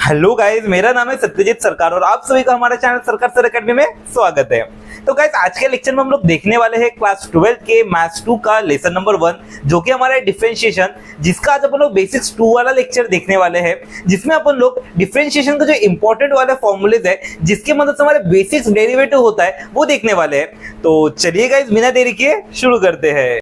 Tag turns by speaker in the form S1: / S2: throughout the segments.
S1: Hello guys, मेरा नाम है सत्यजीत सरकार और आप सभी का हमारे चैनल सरकार सर एकेडमी में स्वागत है। तो गाइस, आज के लेक्चर में हम लोग देखने वाले हैं क्लास 12 के मैथ्स 2 का लेसन नंबर 1, जो कि हमारा डिफरेंशिएशन, जिसका आज अपन लोग बेसिक्स 2 वाला लेक्चर देखने वाले हैं, जिसमें अपन लोग डिफरेंशिएशन का जो इंपॉर्टेंट वाले फॉर्मूलेज है, जिसके मदद से हमारे बेसिक्स डेरिवेटिव होता है, वो देखने वाले हैं। तो चलिए गाइस, बिना देरी किए शुरू करते हैं।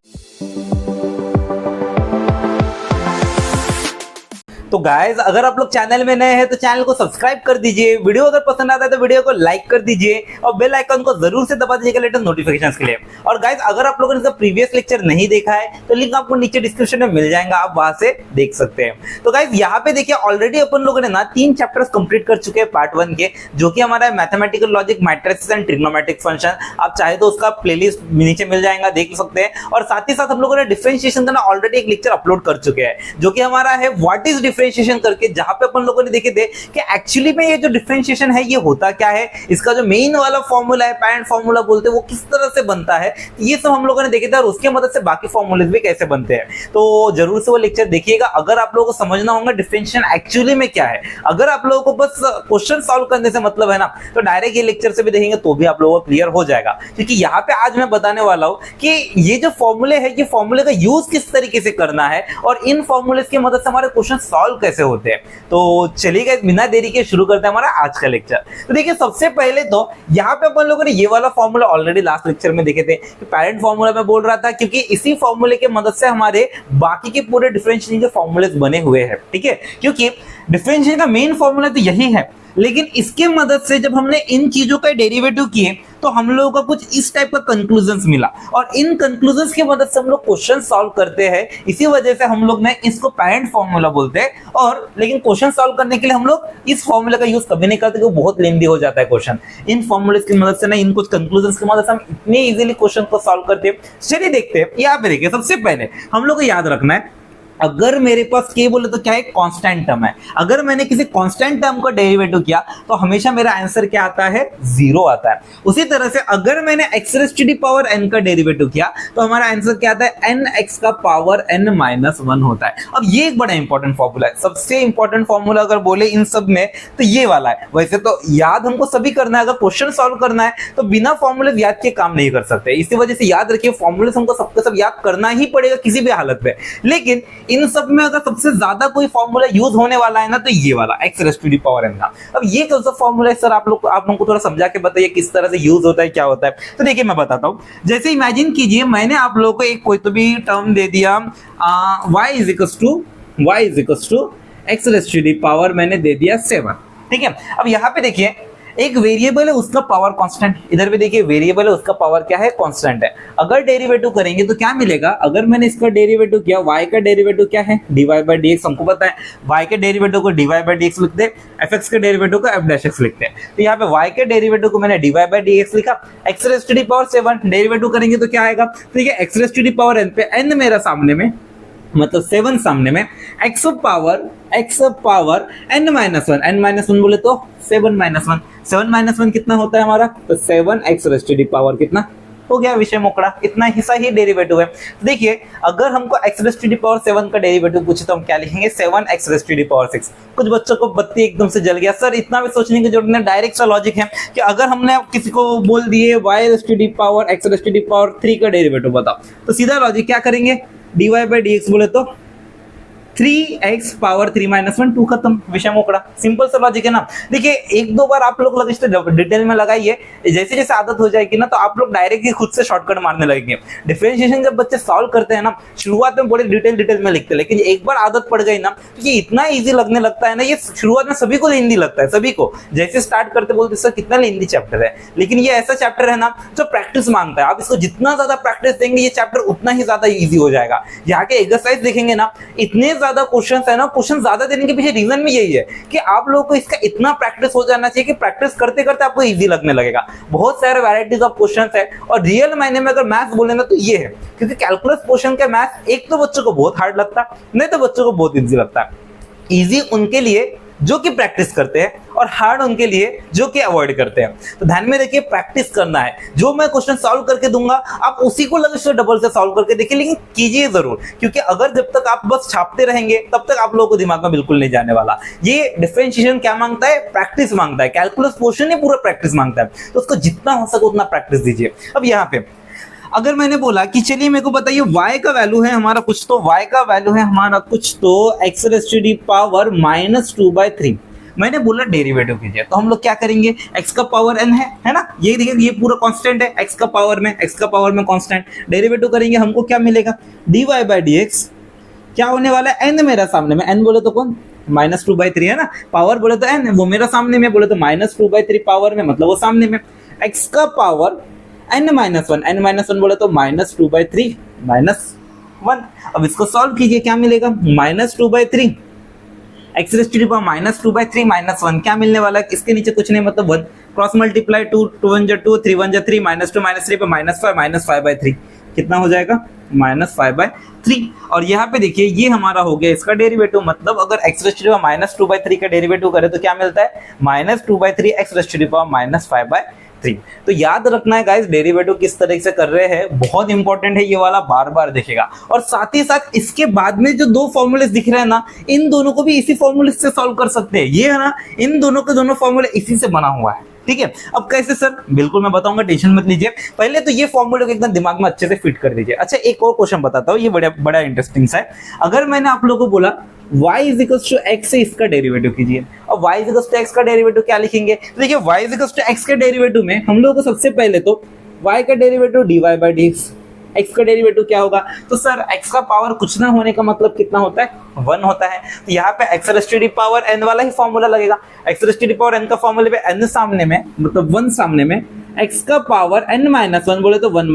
S1: तो गाइज, अगर आप लोग चैनल में नए हैं तो चैनल को सब्सक्राइब कर दीजिए, वीडियो अगर पसंद आता है तो वीडियो को लाइक कर दीजिए और बेल आइकन को जरूर से दबा दीजिएगा लेटेस्ट नोटिफिकेशंस के लिए। और गाइज, अगर आप लोगों ने इसका प्रीवियस लेक्चर नहीं देखा है तो लिंक आपको नीचे डिस्क्रिप्शन में मिल जाएगा, आप वहां से देख सकते हैं। तो गाइज, यहाँ पे देखिए ऑलरेडी अपन लोगों ने ना 3 चैप्टर्स कंप्लीट कर चुके हैं पार्ट 1 के, जो कि हमारा mathematical logic, matrices and trigonometric function. आप चाहे तो उसका प्लेलिस्ट नीचे मिल जाएगा, देख सकते हैं। और साथ ही साथ हम लोगों ने डिफरेंशिएशन का ना ऑलरेडी एक लेक्चर अपलोड कर चुके हैं, जो कि हमारा है व्हाट इज डिफरेंशिएशन करके, जहां पे अपन लोगों ने देखे थे कि एक्चुअली में ये जो डिफरेंशिएशन है ये होता क्या है, इसका जो मेन वाला फॉर्मूला है, पैरेंट फॉर्मूला बोलते हैं, वो किस तरह से बनता है, ये सब हम लोगों ने देखे थे। और उसके मदद से बाकी फॉर्मूलेज भी कैसे बनते हैं, तो जरूर से वो लेक्चर देखिएगा। अगर आप लोगों को समझना होगा डिफरेंशिएशन एक्चुअली में क्या है, अगर आप लोगों को बस क्वेश्चन सॉल्व करने से मतलब है ना, तो डायरेक्ट ये लेक्चर से भी देखेंगे तो भी आप लोगों को क्लियर हो जाएगा। क्योंकि यहाँ पे आज मैं बताने वाला हूँ कि ये जो फॉर्मूले है, ये फॉर्मूले का यूज किस तरीके से करना है और इन फॉर्मूलेज की मदद से हमारे क्वेश्चन सॉल्व कैसे होते हैं। तो चलिए बिना देरी के शुरू करते हैं हमारा आज का लेक्चर। तो देखिए, सबसे पहले तो यहाँ पे अपन लोगों ने ये वाला फॉर्मूला ऑलरेडी लास्ट लेक्चर में देखे थे कि पैरेंट फॉर्मूला में बोल रहा था, क्योंकि इसी फॉर्मूले के मदद से हमारे बाकी के पूरे डिफरेंशिएशन के फॉर्मूलेज बने हुए हैं। ठीक है, क्योंकि डिफरेंशिएशन का मेन फॉर्मूला तो यही है, लेकिन इसके मदद से जब हमने इन चीजों का डेरिवेटिव किए तो हम लोगों का कुछ इस टाइप का कंक्लूजन्स मिला, और इन कंक्लूजन्स की मदद से हम लोग क्वेश्चन सॉल्व करते हैं। इसी वजह से हम लोग ने इसको पैरेंट फॉर्मूला बोलते हैं। और लेकिन क्वेश्चन सॉल्व करने के लिए हम लोग इस फॉर्मूला का यूज कभी नहीं करते, क्योंकि बहुत लेंथी हो जाता है क्वेश्चन। इन फॉर्मूलेस की मदद से ना, इन कुछ कंक्लूजन्स की मदद से हम इतने इजीली क्वेश्चन को सॉल्व करते हैं। चलिए देखते हैं। यहाँ पे देखिए, सबसे पहले हम लोग को याद रखना है, अगर मेरे पास k बोले तो क्या है, कांस्टेंट टर्म है। अगर मैंने किसी कांस्टेंट टर्म का डेरिवेटिव किया तो हमेशा मेरा आंसर क्या आता है, 0 आता है। उसी तरह से अगर मैंने x raise to the power n का डेरिवेटिव किया तो हमारा आंसर क्या आता है, nx का पावर n-1 होता है। अब ये एक बड़ा इंपॉर्टेंट फॉर्मूला है, सबसे इंपॉर्टेंट फॉर्मूला अगर बोले इन सब में तो ये वाला है। वैसे तो याद हमको सभी करना है, अगर क्वेश्चन सॉल्व करना है तो बिना फॉर्मूले याद के काम नहीं कर सकते। इसी वजह से याद रखिए, फॉर्मूले हमको सबके सब याद करना ही पड़ेगा किसी भी हालत में। लेकिन इन सब में अगर सबसे ज्यादा कोई फॉर्मूला यूज होने वाला है ना, तो ये वाला x raise to the power n का। अब ये कौन सा फॉर्मूला है सर, आप लोगों को थोड़ा समझा के बताइए किस तरह से यूज होता है, क्या होता है। तो देखिए मैं बताता हूं। जैसे इमेजिन कीजिए मैंने आप लोगों को एक कोई तो भी टर्म दे दिया, y is equals to x raise to the power मैंने दे दिया 7। ठीक है, अब यहाँ पे देखिए एक वेरिएबल है, उसका पावर कांस्टेंट, इधर भी देखिए वेरिएबल है, उसका पावर क्या है, कांस्टेंट है। अगर डेरिवेटिव करेंगे तो क्या मिलेगा, अगर मैंने इसका डेरिवेटिव किया, y का डेरिवेटिव क्या है, dy/dx, हमको पता है y के डेरिवेटिव को dy/dx लिखते हैं, fx के डेरिवेटिव को f'(x) लिखते हैं। तो यहाँ पे y के डेरिवेटिव को मैंने dy/dx लिखा, x raise to the power 7 derivative करेंगे तो क्या आएगा, ठीक है, x raise to the power n पे n मेरा सामने में, मतलब 7 सामने में, x पावर n-1 बोले तो 7-1, 7-1 कितना होता है हमारा, तो 7x rays to the power कितना हो गया, विषय मोकड़ा। इतना हिस्सा ही डेरिवेटिव है। देखिए अगर हमको x raise to the power 7 का डेरिवेटिव पूछे तो हम क्या लिखेंगे, 7x rays to the power 6। कुछ बच्चों को बत्ती एकदम से जल गया, सर इतना भी सोचने की जरूरत नहीं, डायरेक्ट सा लॉजिक है कि अगर हमने किसी को बोल दिए y raise to the power x raise to the power 3 का डेरिवेटिव बताओ, तो सीधा लॉजिक क्या करेंगे, dy/dx बोले तो 3x पावर 3-1, 2 खत्म, विषय मोकड़ा। सिंपल सा लॉजिक है ना। देखिए एक दो बार आप लोग डिटेल में लगाइए, जैसे जैसे आदत हो जाएगी ना तो आप लोग डायरेक्ट ही खुद से शॉर्टकट मारने लगेंगे। डिफरेंशिएशन जब बच्चे सॉल्व करते हैं ना, शुरुआत में बड़े डिटेल में लिखते हैं, लेकिन एक बार आदत पड़ गई ना तो ये इतना ईजी लगने लगता है ना। ये शुरुआत में सभी को हिंदी लगता है, सभी को जैसे स्टार्ट करते बोलते सर कितना हिंदी चैप्टर है, लेकिन ये ऐसा चैप्टर है ना जो प्रैक्टिस मांगता है। आप इसको जितना ज्यादा प्रैक्टिस देंगे ये चैप्टर उतना ही ज्यादा ईजी हो जाएगा। यहाँ के एक्सरसाइज देखेंगे ना, इतने ज्यादा क्वेश्चंस है ना, क्वेश्चन ज्यादा देने के पीछे रीजन भी यही है कि आप लोगों को इसका इतना प्रैक्टिस हो जाना चाहिए कि प्रैक्टिस करते करते आपको इजी लगने लगेगा। बहुत सारे वैरायटीज ऑफ क्वेश्चंस है, और रियल मायने में अगर मैथ्स बोले ना तो ये है, क्योंकि कैलकुलस पोर्शन का मैथ्स एक तो बच्चों को बहुत हार्ड लगता है, नहीं तो बच्चों को बहुत इजी लगता है। इजी उनके लिए जो कि प्रैक्टिस करते हैं और हार्ड उनके लिए जो कि अवॉइड करते हैं। तो ध्यान में रखिए, प्रैक्टिस करना है। जो मैं क्वेश्चन सॉल्व करके दूंगा आप उसी को लगातार डबल से सॉल्व करके देखिए, लेकिन कीजिए जरूर, क्योंकि अगर जब तक आप बस छापते रहेंगे तब तक आप लोगों को दिमाग में बिल्कुल नहीं जाने वाला। ये डिफरेंशिएशन क्या मांगता है? प्रैक्टिस मांगता है। कैलकुलस पोर्शन ही पूरा प्रैक्टिस मांगता है, तो उसको जितना हो सके उतना प्रैक्टिस दीजिए। अब यहाँ पे अगर मैंने बोला कि चलिए मेरे को बताइए y का वैल्यू है हमारा कुछ, तो y का वैल्यू है हमारा कुछ तो x raise to the power -2/3। मैंने बोला डेरिवेटिव कीजिए, तो हम लोग क्या करेंगे, x का पावर n है ना, ये देखिए ये पूरा कांस्टेंट है, x का पावर में कांस्टेंट, डेरिवेटिव करेंगे हमको क्या मिलेगा, dy/dx क्या होने वाला है, n मेरा सामने में, n बोले तो कौन -2/3 है ना, पावर बोले तो n, वो मेरा सामने में, बोले तो -2/3 पावर में मतलब वो सामने में, x का पावर n-1 बोले तो -2/3 -1। अब इसको सॉल्व कीजिए, क्या मिलेगा, -2/3 x raise to the power -2/3 -1 क्या मिलने वाला है, इसके नीचे कुछ नहीं मतलब 1, क्रॉस मल्टीप्लाई 2 2 1 2 3 1 3 -2 -3 पे -5/3 कितना हो जाएगा, -5/3। और यहाँ पे देखिए ये हमारा हो गया इसका डेरिवेटिव, मतलब अगर x raise to the power -2/3 का डेरिवेटिव करे तो क्या मिलता है, -2/3 x raise to the power -5/3। तो याद रखना है गाइस, डेरिवेटिव किस तरह से कर रहे हैं, बहुत इंपॉर्टेंट है ये वाला, बार बार देखेगा। और साथ ही साथ इसके बाद में जो दो फॉर्मूले दिख रहे हैं ना, इन दोनों को भी इसी फॉर्मूले से सॉल्व कर सकते हैं। ये है ना, इन दोनों के दोनों फॉर्मूले इसी से बना हुआ है, ठीक है। अब कैसे सर, बिल्कुल मैं बताऊंगा, टेंशन मत लीजिए। पहले तो ये फॉर्मूले को एकदम दिमाग में अच्छे से फिट कर दीजिए। अच्छा एक और क्वेश्चन बताता हूँ, ये बड़ा इंटरेस्टिंग सा है। अगर मैंने आप लोगों को बोला y = x से इसका डेरिवेटिव कीजिए, और y = x का डेरिवेटिव क्या लिखेंगे, तो देखिए y = x के डेरिवेटिव में हम लोगों को सबसे पहले तो y का डेरिवेटिव dy/dx, x का डेरिवेटिव क्या होगा, तो सर x का पावर कुछ ना होने का मतलब कितना होता है, 1 होता है। तो यहाँ पे x raise to the power n वाला ही फॉर्मूला लगेगा, x raise to the power n का फॉर्मूले पे n सामने में मतलब 1 सामने में, x का पावर n-1 बोले तो 1 -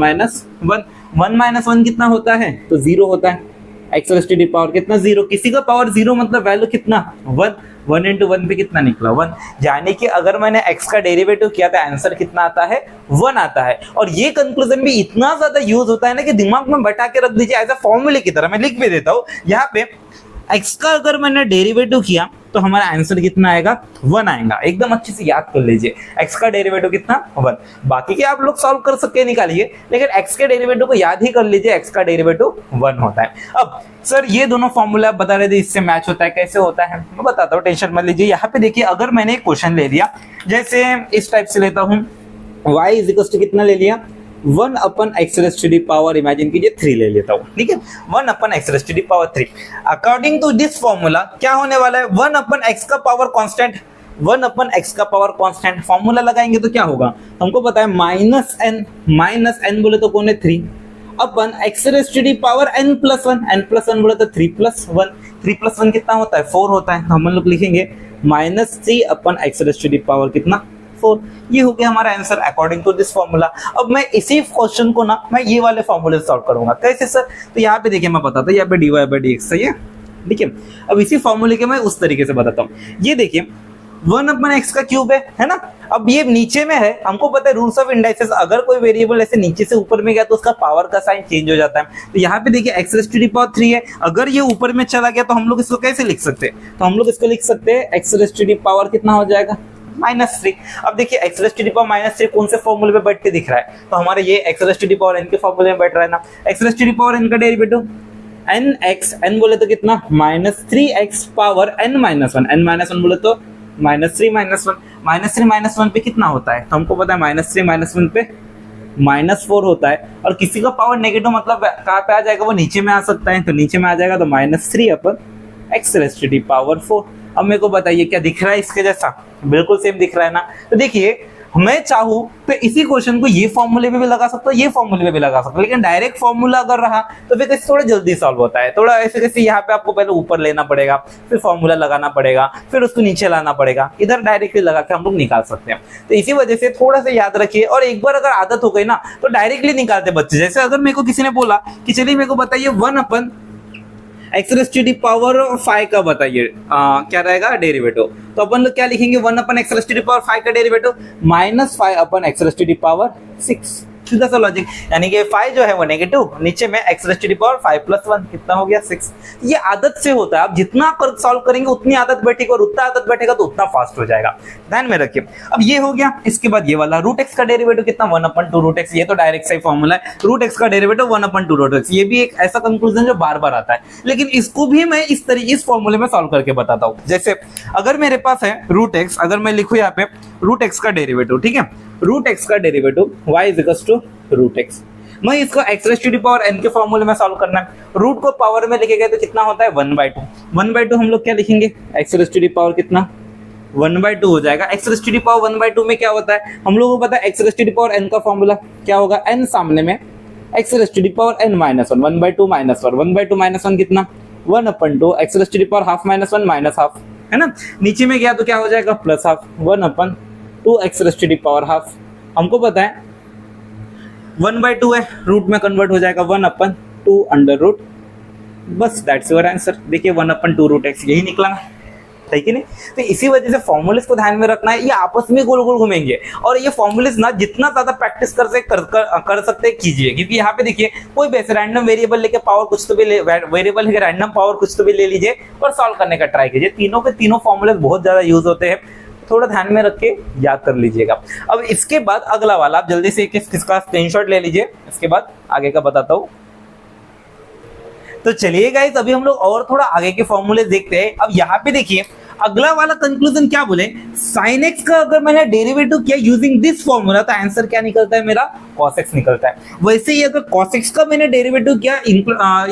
S1: 1 कितना होता है, तो 0 होता है। x raise to the power कितना, 0, किसी का पावर 0 मतलब वैल्यू कितना, 1, 1 × 1 पे कितना निकला, 1। यानी कि अगर मैंने x का डेरिवेटिव किया तो आंसर कितना आता है, 1 आता है। और ये कंक्लूजन भी इतना ज्यादा यूज होता है ना कि दिमाग में बैठा के रख दीजिए एज अ फॉर्मूले की तरह। मैं लिख भी देता हूँ यहाँ पे, x का अगर मैंने डेरिवेटिव किया तो हमारा आंसर कितना आएगा, 1 आएगा। एकदम अच्छे से याद कर लीजिए, x का डेरिवेटिव कितना, 1। बाकी के आप लोग सॉल्व कर सकते निकालिए, लेकिन x के डेरिवेटिव को याद ही कर लीजिए, x का डेरिवेटिव 1 होता है। अब सर ये दोनों फॉर्मूला बता रहे थे, इससे मैच होता है, कैसे होता है मैं बताता हूँ, टेंशन मत लीजिए। यहाँ पे देखिए अगर मैंने एक क्वेश्चन ले लिया, जैसे इस टाइप से लेता हूँ, y = कितना ले लिया, 1/x raise to the power, imagine कीजिए 3 ले लेता हूँ, ठीक है, 1/x raise to the power 3। According to this formula क्या होने वाला है, 1/x का पावर कांस्टेंट, 1/x का पावर कांस्टेंट, फॉर्मूला लगाएंगे तो क्या होगा, हमको पता है -n बोले तो कौन है 3 अपन x raise to the power n+1 बोले तो 3+1, 3+1 कितना होता है, 4 होता है। तो हम लोग लिखेंगे -3/x rays to the power कितना, 4। ये हो गया हमारा answer according to this formula. अब मैं इसी क्वेश्चन को ना मैं ये वाले फॉर्मूले से सॉल्व करूंगा, कैसे सर, तो यहाँ पे देखिए मैं बताता हूँ, यहाँ पे dy/dx सही है, ठीक है। अब इसी फॉर्मूले के मैं उस तरीके से बताता हूँ, ये देखिए 1/x का क्यूब है ना। अब ये नीचे में है, हमको पता है रूल्स ऑफ इंडाइसेस, अगर कोई वेरिएबल ऐसे नीचे से ऊपर में गया तो उसका पावर का साइन चेंज हो जाता है। तो यहाँ पे देखिए x raise to the power 3 है, अगर ये ऊपर में चला गया तो हम लोग इसको कैसे लिख सकते हैं, तो हम लोग इसको लिख सकते हैं x raise to the power कितना हो जाएगा, -3। अब देखिए x raise to the power -3 कौन से फॉर्मूले पे बैठ के दिख रहा है, तो हमारे ये x raise to the power n के फॉर्मूले में बैठ रहा है ना। x raise to the power n का डेरिवेटिव n बोले तो कितना, -3x पावर n-1 बोले तो -3 -1 पे कितना होता है, तो हमको पता है -3 -1 पे -4 होता है। और किसी का पावर नेगेटिव मतलब कहाँ पे आ जाएगा, वो नीचे में आ सकता है, तो नीचे में आ जाएगा तो -3/x rays to the power 4। अब मेरे को बताइए क्या दिख रहा है इसके जैसा, बिल्कुल सेम दिख रहा है ना। तो देखिए मैं चाहूँ तो इसी क्वेश्चन को ये फॉर्मूले में भी लगा सकता हूँ, ये फॉर्मूले में भी लगा सकता हूँ, लेकिन डायरेक्ट फॉर्मूला अगर रहा तो फिर कैसे थोड़ा जल्दी सॉल्व होता है। थोड़ा ऐसे कैसे यहाँ पे आपको पहले ऊपर लेना पड़ेगा, फिर फॉर्मूला लगाना पड़ेगा, फिर उसको नीचे लाना पड़ेगा, इधर डायरेक्टली लगा के हम लोग निकाल सकते हैं। तो इसी वजह से थोड़ा सा याद रखिए, और एक बार अगर आदत हो गई ना तो डायरेक्टली निकालते बच्चे। जैसे अगर मेरे को किसी ने बोला कि चलिए मेरे को बताइए 1/x raise to the power 5 का बताइए क्या रहेगा डेरिवेटिव, तो अपन लोग क्या लिखेंगे, 1/x raise to the power 5 का derivative -5/x raise to the power 6। सीधा सा लॉजिक, यानी कि 5 जो है वो नेगेटिव, नीचे में x raise to the power 5 plus 1 कितना हो गया 6। ये आदत से होता है, आप जितना कर सॉल्व करेंगे उतनी आदत बैठेगी और उतना आदत बैठेगा तो उतना फास्ट हो जाएगा, ध्यान में रखिए। अब ये हो गया, इसके बाद ये वाला रूट x का डेरिवेटिव कितना 1/2 रूट x, ये तो डायरेक्ट सा ही फॉर्मूला है, रूट x का डेरिवेटिव 1/2 रूट x। ये भी एक ऐसा कंक्लूजन जो बार बार आता है, लेकिन इसको भी मैं इस तरीके इस फॉर्मूले में सॉल्व करके बताता हूँ। जैसे अगर मेरे पास है रूट x, अगर मैं लिखूं यहाँ पे रूट x का डेरिवेटिव, ठीक है, रूट x का derivative y is equal to root x, मैं इसको x raise to the power n के फॉर्मूले में सॉल्व करना है। रूट को पावर में लिखे गए तो कितना होता है 1/2, 1/2 हम लोग क्या लिखेंगे x raise to the power कितना 1/2 हो जाएगा। x raise to the power 1/2 में क्या होता है, हम लोगों को पता है x raise to the power n का फॉर्मूला क्या होगा, n सामने में x raise to the power n minus 1, 1/2 minus 1, 1/2 minus 1 कितना 1/2 x raise to the power half minus 1 minus half, है ना, नीचे में गया तो क्या हो जाएगा plus half, 1/2 x raise to the power half. हमको पता है 1/2 है, रूट में कन्वर्ट हो जाएगा 1/2 अंडर रूट, बस दैट्स योर आंसर। देखिए 1/2 रूट x यही निकला, ठीक है नहीं। तो इसी वजह से फॉर्मूलेस को ध्यान में रखना है, ये आपस में गोल गोल घूमेंगे और ये फॉर्मूलेस ना जितना ज्यादा प्रैक्टिस कर सकते कीजिए, क्योंकि यहाँ पे देखिए कोई भी ऐसे रैंडम वेरिएबल लेके पावर कुछ तो भी वेरिएबल लेके रैंडम पावर कुछ तो भी ले लीजिए और सॉल्व करने का ट्राई कीजिए। तीनों के तीनों फॉर्मूलेस बहुत ज्यादा यूज होते हैं, थोड़ा ध्यान में रख के याद कर लीजिएगा। अब इसके बाद अगला वाला आप जल्दी से किसका स्क्रीनशॉट ले लीजिए, इसके बाद आगे का बताता हूँ। तो चलिए गाइस अभी हम लोग और थोड़ा आगे के फॉर्मूले देखते हैं। अब यहाँ पे देखिए अगला वाला कंक्लूजन क्या बोले, sin x का अगर मैंने डेरिवेटिव किया यूजिंग दिस फॉर्मूला तो आंसर क्या निकलता है मेरा cos x निकलता है। वैसे ही अगर cos x का मैंने डेरिवेटिव किया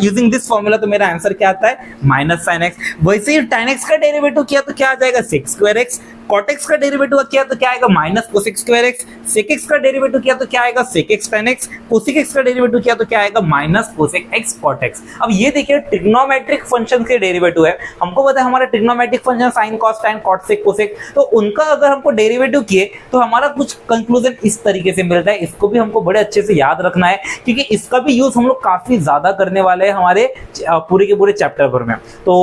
S1: यूजिंग दिस फॉर्मूला तो मेरा आंसर क्या आता है माइनस sin x। वैसे ही tan x का डेरिवेटिव किया तो क्या आ जाएगा sec square x, cot x का डेरिवेटिव किया तो क्या आएगा minus cosec square x, sec x का डेरिवेटिव किया तो क्या आएगा sec x tan x, cosec x का डेरिवेटिव किया तो क्या आएगा minus cosec x cot x। अब ये देखिए ट्रिग्नोमेट्रिक फंक्शन के डेरिवेटिव है, हमको पता है हमारा trigonometric function sin cos tan cot sec cosec, तो उनका अगर हमको डेरिवेटिव किए तो हमारा कुछ कंक्लूजन इस तरीके से मिलता है। इसको भी हमको बड़े अच्छे से याद रखना है क्योंकि इसका भी यूज हम लोग काफी ज्यादा करने वाले हैं हमारे पूरे के पूरे चैप्टर भर में। तो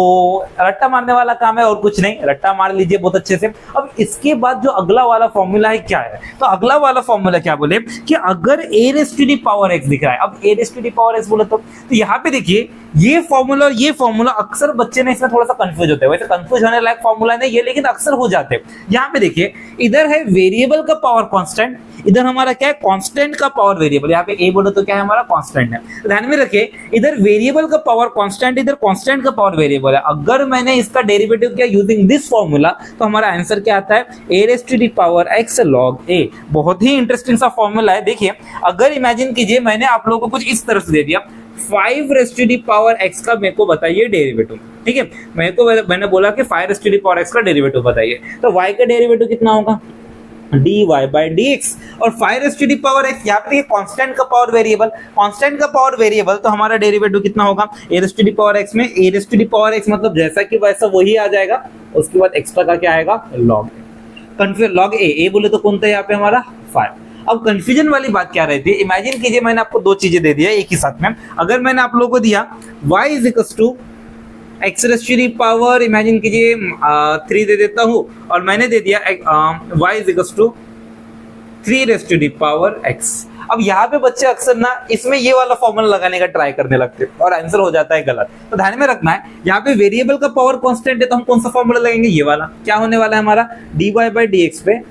S1: रट्टा मारने वाला काम है और कुछ नहीं, रट्टा मार लीजिए बहुत अच्छे से। अब इसके बाद जो अगला वाला फॉर्मूला है क्या है, तो अगला वाला फॉर्मूला क्या बोले कि अगर a raise to the power x दिख रहा है, अब a raise to the power x बोले तो यहाँ पे देखिए ये फॉर्मूला और ये फॉर्मूला अक्सर बच्चे ने इसमें थोड़ा सा कंफ्यूज होते हैं। वैसे कंफ्यूज होने लायक फॉर्मूला नहीं है लेकिन अक्सर हो जाते हैं। यहाँ पे देखिए इधर है वेरिएबल का पावर कांस्टेंट, इधर हमारा क्या है कांस्टेंट का पावर वेरिएबल। यहाँ पे a बोलो तो क्या है हमारा कांस्टेंट है, ध्यान में रखिए इधर वेरिएबल का पावर कांस्टेंट, इधर कांस्टेंट का पावर वेरिएबल है। अगर मैंने इसका डेरिवेटिव किया यूजिंग दिस फॉर्मूला तो हमारा आंसर क्या आता है a raise to the power x log a। बहुत ही इंटरेस्टिंग सा फॉर्मूला है। देखिए अगर इमेजिन कीजिए मैंने आप लोगों को कुछ इस तरह से दे दिया 5 raise to the power x का मेरे को बताइए डेरिवेटिव, ठीक है, मैंने बोला कि 5 raise to the power x का डेरिवेटिव बताइए, तो y का डेरिवेटिव कितना होगा dy by dx और 5 raise to the power x, यहाँ पे देखिए कांस्टेंट का पावर वेरिएबल, कांस्टेंट का पावर वेरिएबल तो हमारा डेरिवेटिव कितना होगा a raise to the power x में a raise to the power x मतलब जैसा कि वैसा वही आ जाएगा, उसके बाद एक्स्ट्रा का क्या आएगा log a बोले तो कौन था यहाँ पे हमारा 5। अब कंफ्यूजन वाली बात क्या रहती है, इमेजिन कीजिए मैंने आपको दो चीजें दे दिया एक ही साथ में। अगर मैंने आप लोगों को दिया y is equal to x raise to the power imagine कीजिए 3 दे देता हूं और मैंने दे दिया y is equal to 3 raise to the power x। अब यहाँ पे बच्चे अक्सर ना इसमें ये वाला फॉर्मूला लगाने का ट्राई करने लगते हैं और आंसर हो जाता है गलत। तो ध्यान में रखना है यहाँ पे वेरिएबल का पावर कांस्टेंट है तो हम कौन सा फॉर्मूला लगाएंगे, ये वाला। क्या होने वाला है हमारा dy by dx पे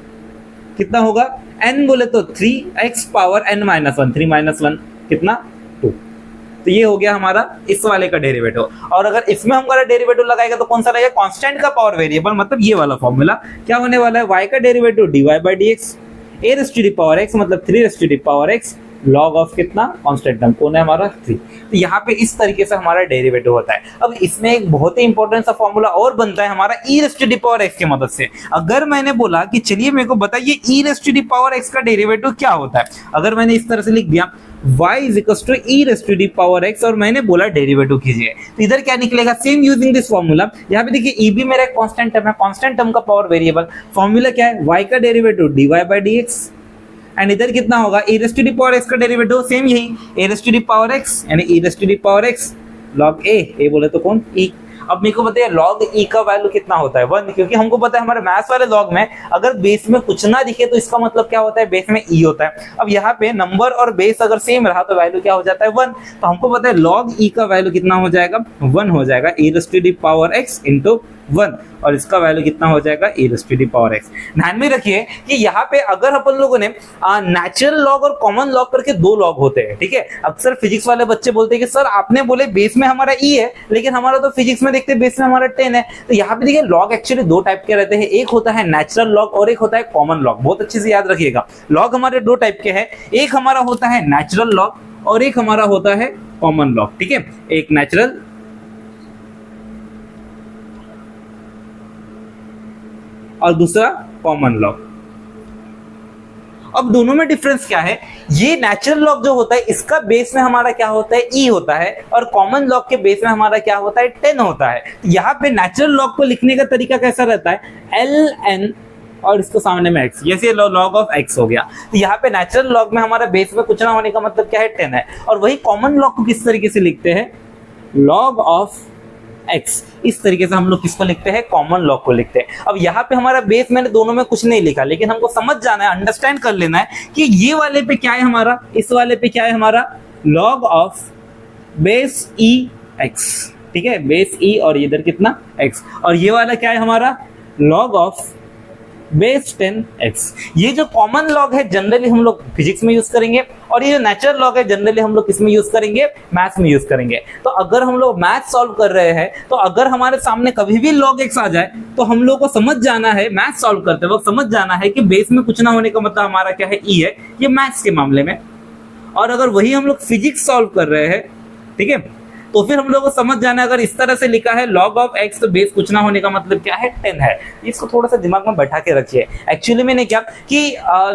S1: कितना होगा n बोले तो 3x power n minus 1, 3 minus 1 कितना 2। तो ये हो गया हमारा इस वाले का डेरिवेटिव। और अगर इसमें हमारा डेरिवेटिव लगाएगा तो कौन सा रहेगा कांस्टेंट का पावर वेरिएबल, मतलब ये वाला फॉर्मूला। क्या होने वाला है y का derivative dy by dx a raise to the power x मतलब 3 raise to the power x log of कितना कांस्टेंट टर्म कौन है हमारा 3। तो यहाँ पे इस तरीके से हमारा डेरिवेटिव होता है। अब इसमें एक बहुत ही इंपॉर्टेंट सा फॉर्मूला और बनता है हमारा e raise to the power x की मदद से। अगर मैंने बोला कि चलिए मेरे को बताइए e raise to the power x का डेरिवेटिव क्या होता है, अगर मैंने इस तरह से लिख दिया y is equal to e raise to the power x और मैंने बोला डेरिवेटिव कीजिए, तो इधर क्या निकलेगा सेम यूजिंग दिस फॉर्मूला। यहाँ पे देखिए e भी मेरा एक कांस्टेंट टर्म है, कांस्टेंट टर्म का पावर वेरिएबल। फॉर्मूला क्या है y का derivative dy by dx and इधर कितना होगा e raise to the power x का डेरिवेटिव सेम यही a raise to the power x यानी e raise to the power x log a बोले तो कौन e। अब मेरे को बताइए log e का वैल्यू कितना होता है 1, क्योंकि हमको पता है हमारे मैथ्स वाले log में अगर बेस में कुछ ना दिखे तो इसका मतलब क्या होता है, बेस में e होता है। अब यहाँ पे नंबर और बेस अगर सेम रहा तो वैल्यू क्या हो जाता है 1, तो हमको पता है log e का वैल्यू कितना हो जाएगा 1 हो जाएगा e raised to the power x into 1, और इसका वैल्यू कितना हो जाएगा e raised to the power x। ध्यान में रखिए कि यहाँ पे अगर अपन लोगों ने नेचुरल लॉग और कॉमन लॉग करके दो लॉग होते हैं, ठीक है। अक्सर फिजिक्स वाले बच्चे बोलते हैं कि सर आपने बोले बेस में हमारा e है, लेकिन हमारा तो फिजिक्स में देखते हैं बेस में हमारा 10 है। तो यहाँ पे देखिए लॉग एक्चुअली दो टाइप के रहते हैं, एक होता है नेचुरल लॉग और एक होता है कॉमन लॉग। बहुत अच्छे से याद रखिएगा, लॉग हमारे दो टाइप के हैं, एक हमारा होता है नेचुरल लॉग और एक हमारा होता है कॉमन लॉग, ठीक है। एक नेचुरल और दूसरा कॉमन लॉग। अब दोनों में डिफरेंस क्या है, ये नेचुरल लॉग जो होता है इसका बेस में हमारा क्या होता है e होता है, और कॉमन लॉग के बेस में हमारा क्या होता है 10 होता है। यहाँ पे नेचुरल लॉग को लिखने का तरीका कैसा रहता है, ln और इसको सामने में x, जैसे log ऑफ x हो गया। तो यहाँ पे नेचुरल लॉग में हमारा बेस में कुछ ना होने का मतलब क्या है 10 है, और वही कॉमन लॉग को किस तरीके से लिखते हैं, log ऑफ x। इस तरीके से हम लोग किसको लिखते हैं, कॉमन लॉग को लिखते हैं। अब यहाँ पे हमारा बेस मैंने दोनों में कुछ नहीं लिखा, लेकिन हमको समझ जाना है, अंडरस्टैंड कर लेना है कि ये वाले पे क्या है हमारा, इस वाले पे क्या है हमारा log of base e x, ठीक है, बेस e और इधर कितना x, और ये वाला क्या है हमारा log ऑफ बेस 10x। ये जो कॉमन लॉग है जनरली हम लोग फिजिक्स में यूज करेंगे, और ये जो नेचुरल लॉग है जनरली हम लोग किसमें यूज करेंगे, मैथ्स में यूज करेंगे। तो अगर हम लोग मैथ सॉल्व कर रहे हैं तो अगर हमारे सामने कभी भी log x आ जाए तो हम लोग को समझ जाना है, मैथ सॉल्व करते वक्त समझ जाना है कि बेस में कुछ ना होने का मतलब हमारा क्या है e है, ये मैथ्स के मामले में। और अगर वही हम लोग फिजिक्स सॉल्व कर रहे हैं, ठीक है, तो फिर हम लोग को समझ जाना है अगर इस तरह से लिखा है log ऑफ x तो बेस कुछ ना होने का मतलब क्या है 10 है। इसको थोड़ा सा दिमाग में बैठा के रखिए। एक्चुअली मैंने क्या कि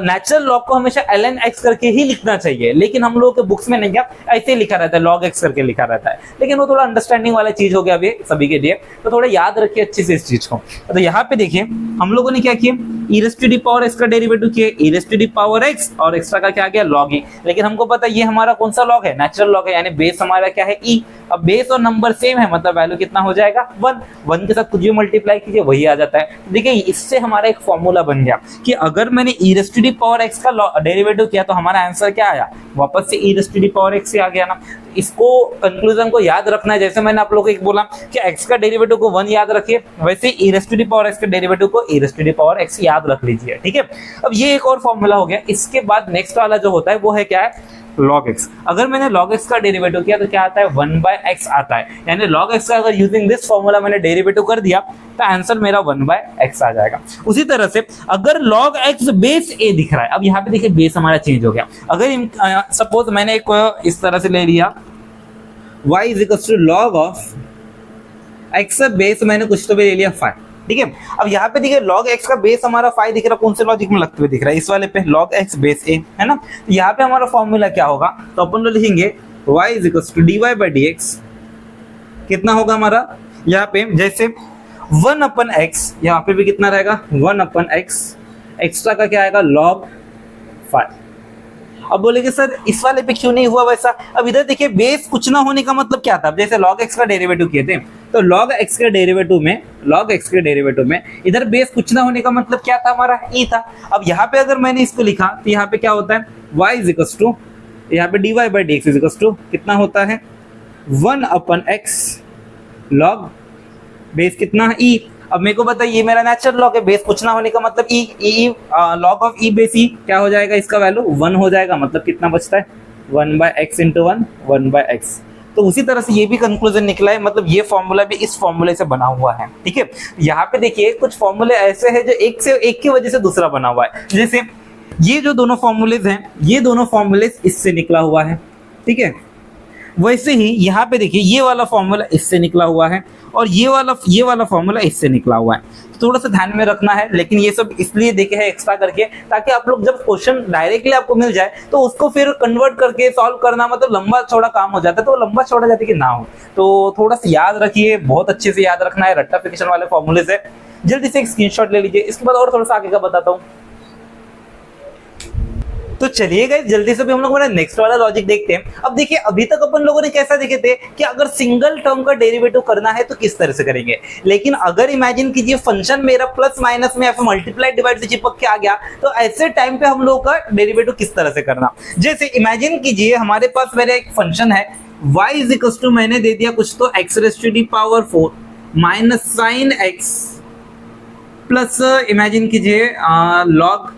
S1: नेचुरल लॉग को हमेशा ln x करके ही लिखना चाहिए, लेकिन हम लोगों के बुक्स में नहीं क्या ऐसे लिखा रहता है, log x करके लिखा रहता है, लेकिन वो थोड़ा अंडरस्टैंडिंग वाला चीज हो गया अभी सभी के लिए, तो थोड़ा याद रखिए अच्छे से इस चीज को। तो यहाँ पे देखिए हम लोगों ने क्या किया, e raised to the power x का डेरिवेटिव किया, e raised to the power x, और एक्स्ट्रा का क्या आ गया log e। लेकिन हमको पता है ये हमारा कौन सा लॉग है, नेचुरल लॉग है, यानी बेस हमारा क्या है e। अब बेस और नंबर सेम है मतलब वैल्यू कितना हो जाएगा 1 के साथ कुछ भी मल्टीप्लाई कीजिए वही आ जाता है। देखिए इससे हमारा एक फॉर्मूला बन गया कि अगर मैंने e raised to the power x का डेरिवेटिव किया तो हमारा आंसर क्या आया, वापस से e raised to the power x से आ गया ना। इसको कंक्लूजन को याद रखना है, जैसे मैंने आप लोगों को एक बोला कि x का डेरिवेटिव को 1 याद रखिए, वैसे e raised to the power x के डेरिवेटिव को e raised to the power x याद रख लीजिए, ठीक है। अब ये एक और फॉर्मूला हो गया। इसके बाद नेक्स्ट वाला जो होता है वो है क्या है, log x। अगर मैंने log x का डेरिवेटिव किया तो क्या आता है 1/x आता है, यानी log x का अगर यूजिंग दिस फॉर्मूला मैंने डेरिवेटिव कर दिया तो आंसर मेरा 1/x आ जाएगा। उसी तरह से अगर log x बेस a दिख रहा है, अब यहाँ पे देखिए बेस हमारा चेंज हो गया। अगर सपोज मैंने एक इस तरह से ले लिया y = log of x base, मैंने कुछ तो भी ले लिया 5, ठीक है। अब यहाँ पे देखिए log x का बेस हमारा 5 दिख रहा है, कौन से लॉजिक में लगते हुए दिख रहा है, इस वाले पे log x बेस a है ना। तो यहाँ पे हमारा फॉर्मूला क्या होगा, तो अपन लोग लिखेंगे y = dy/dx, कितना होगा हमारा यहाँ पे, जैसे 1/x, यहाँ पे भी कितना रहेगा 1/x, एक्स्ट्रा का क्या आएगा log 5। अब बोलेंगे सर इस वाले पे क्यों नहीं हुआ वैसा, अब इधर देखिए बेस कुछ ना होने का मतलब क्या था, जैसे log x का डेरिवेटिव किए थे तो log x के डेरिवेटिव में इधर बेस कुछ ना होने का मतलब क्या था, हमारा e था। अब यहाँ पे अगर मैंने इसको लिखा तो यहाँ पे क्या होता है y = यहाँ पे dy/dx कितना होता है 1/x log बेस कितना e। अब मेरे को पता है ये मेरा नेचुरल लॉग है, बेस कुछ ना होने का मतलब e log of e base e क्या हो जाएगा, इसका वैल्यू 1 हो जाएगा, मतलब कितना बचता है 1/x × 1 1/x। तो उसी तरह से ये भी कंक्लूजन निकला है, मतलब ये फॉर्मूला भी इस फॉर्मूले से बना हुआ है, ठीक है। यहाँ पे देखिए कुछ फॉर्मूले ऐसे हैं जो एक की वजह से दूसरा बना हुआ है, जैसे ये जो दोनों फॉर्मूलेज हैं ये दोनों फॉर्मूलेज इससे निकला हुआ है, ठीक है। वैसे ही यहाँ पे देखिए ये वाला फॉर्मूला इससे निकला हुआ है और ये वाला फॉर्मूला इससे निकला हुआ है, तो थोड़ा सा ध्यान में रखना है। लेकिन ये सब इसलिए देखे है एक्स्ट्रा करके ताकि आप लोग जब क्वेश्चन डायरेक्टली आपको मिल जाए तो उसको फिर कन्वर्ट करके सॉल्व करना मतलब लंबा चौड़ा काम हो जाता है, तो लंबा चौड़ा जाता है कि ना हो, तो थोड़ा सा याद रखिए, बहुत अच्छे से याद रखना है। रेक्टिफिकेशन वाले फॉर्मूले से जल्दी से एक स्क्रीनशॉट ले लीजिए। इसके बाद और थोड़ा सा आगे का बताता हूँ। तो चलिए गाइस जल्दी से भी हम लोग हमारा नेक्स्ट वाला लॉजिक देखते हैं। अब देखिए अभी तक अपन लोगों ने कैसा देखे थे कि अगर सिंगल टर्म का डेरिवेटिव करना है तो किस तरह से करेंगे, लेकिन अगर इमेजिन कीजिए फंक्शन मेरा प्लस माइनस में या फिर मल्टीप्लाई डिवाइड से चिपक के आ गया तो ऐसे टाइम पे हम लोग का डेरिवेटिव किस तरह से करना। जैसे इमेजिन कीजिए हमारे पास मेरा एक फंक्शन है y इज इक्वल टू मैंने दे दिया कुछ तो x raise to the power 4 minus sine x plus imagine कीजिए log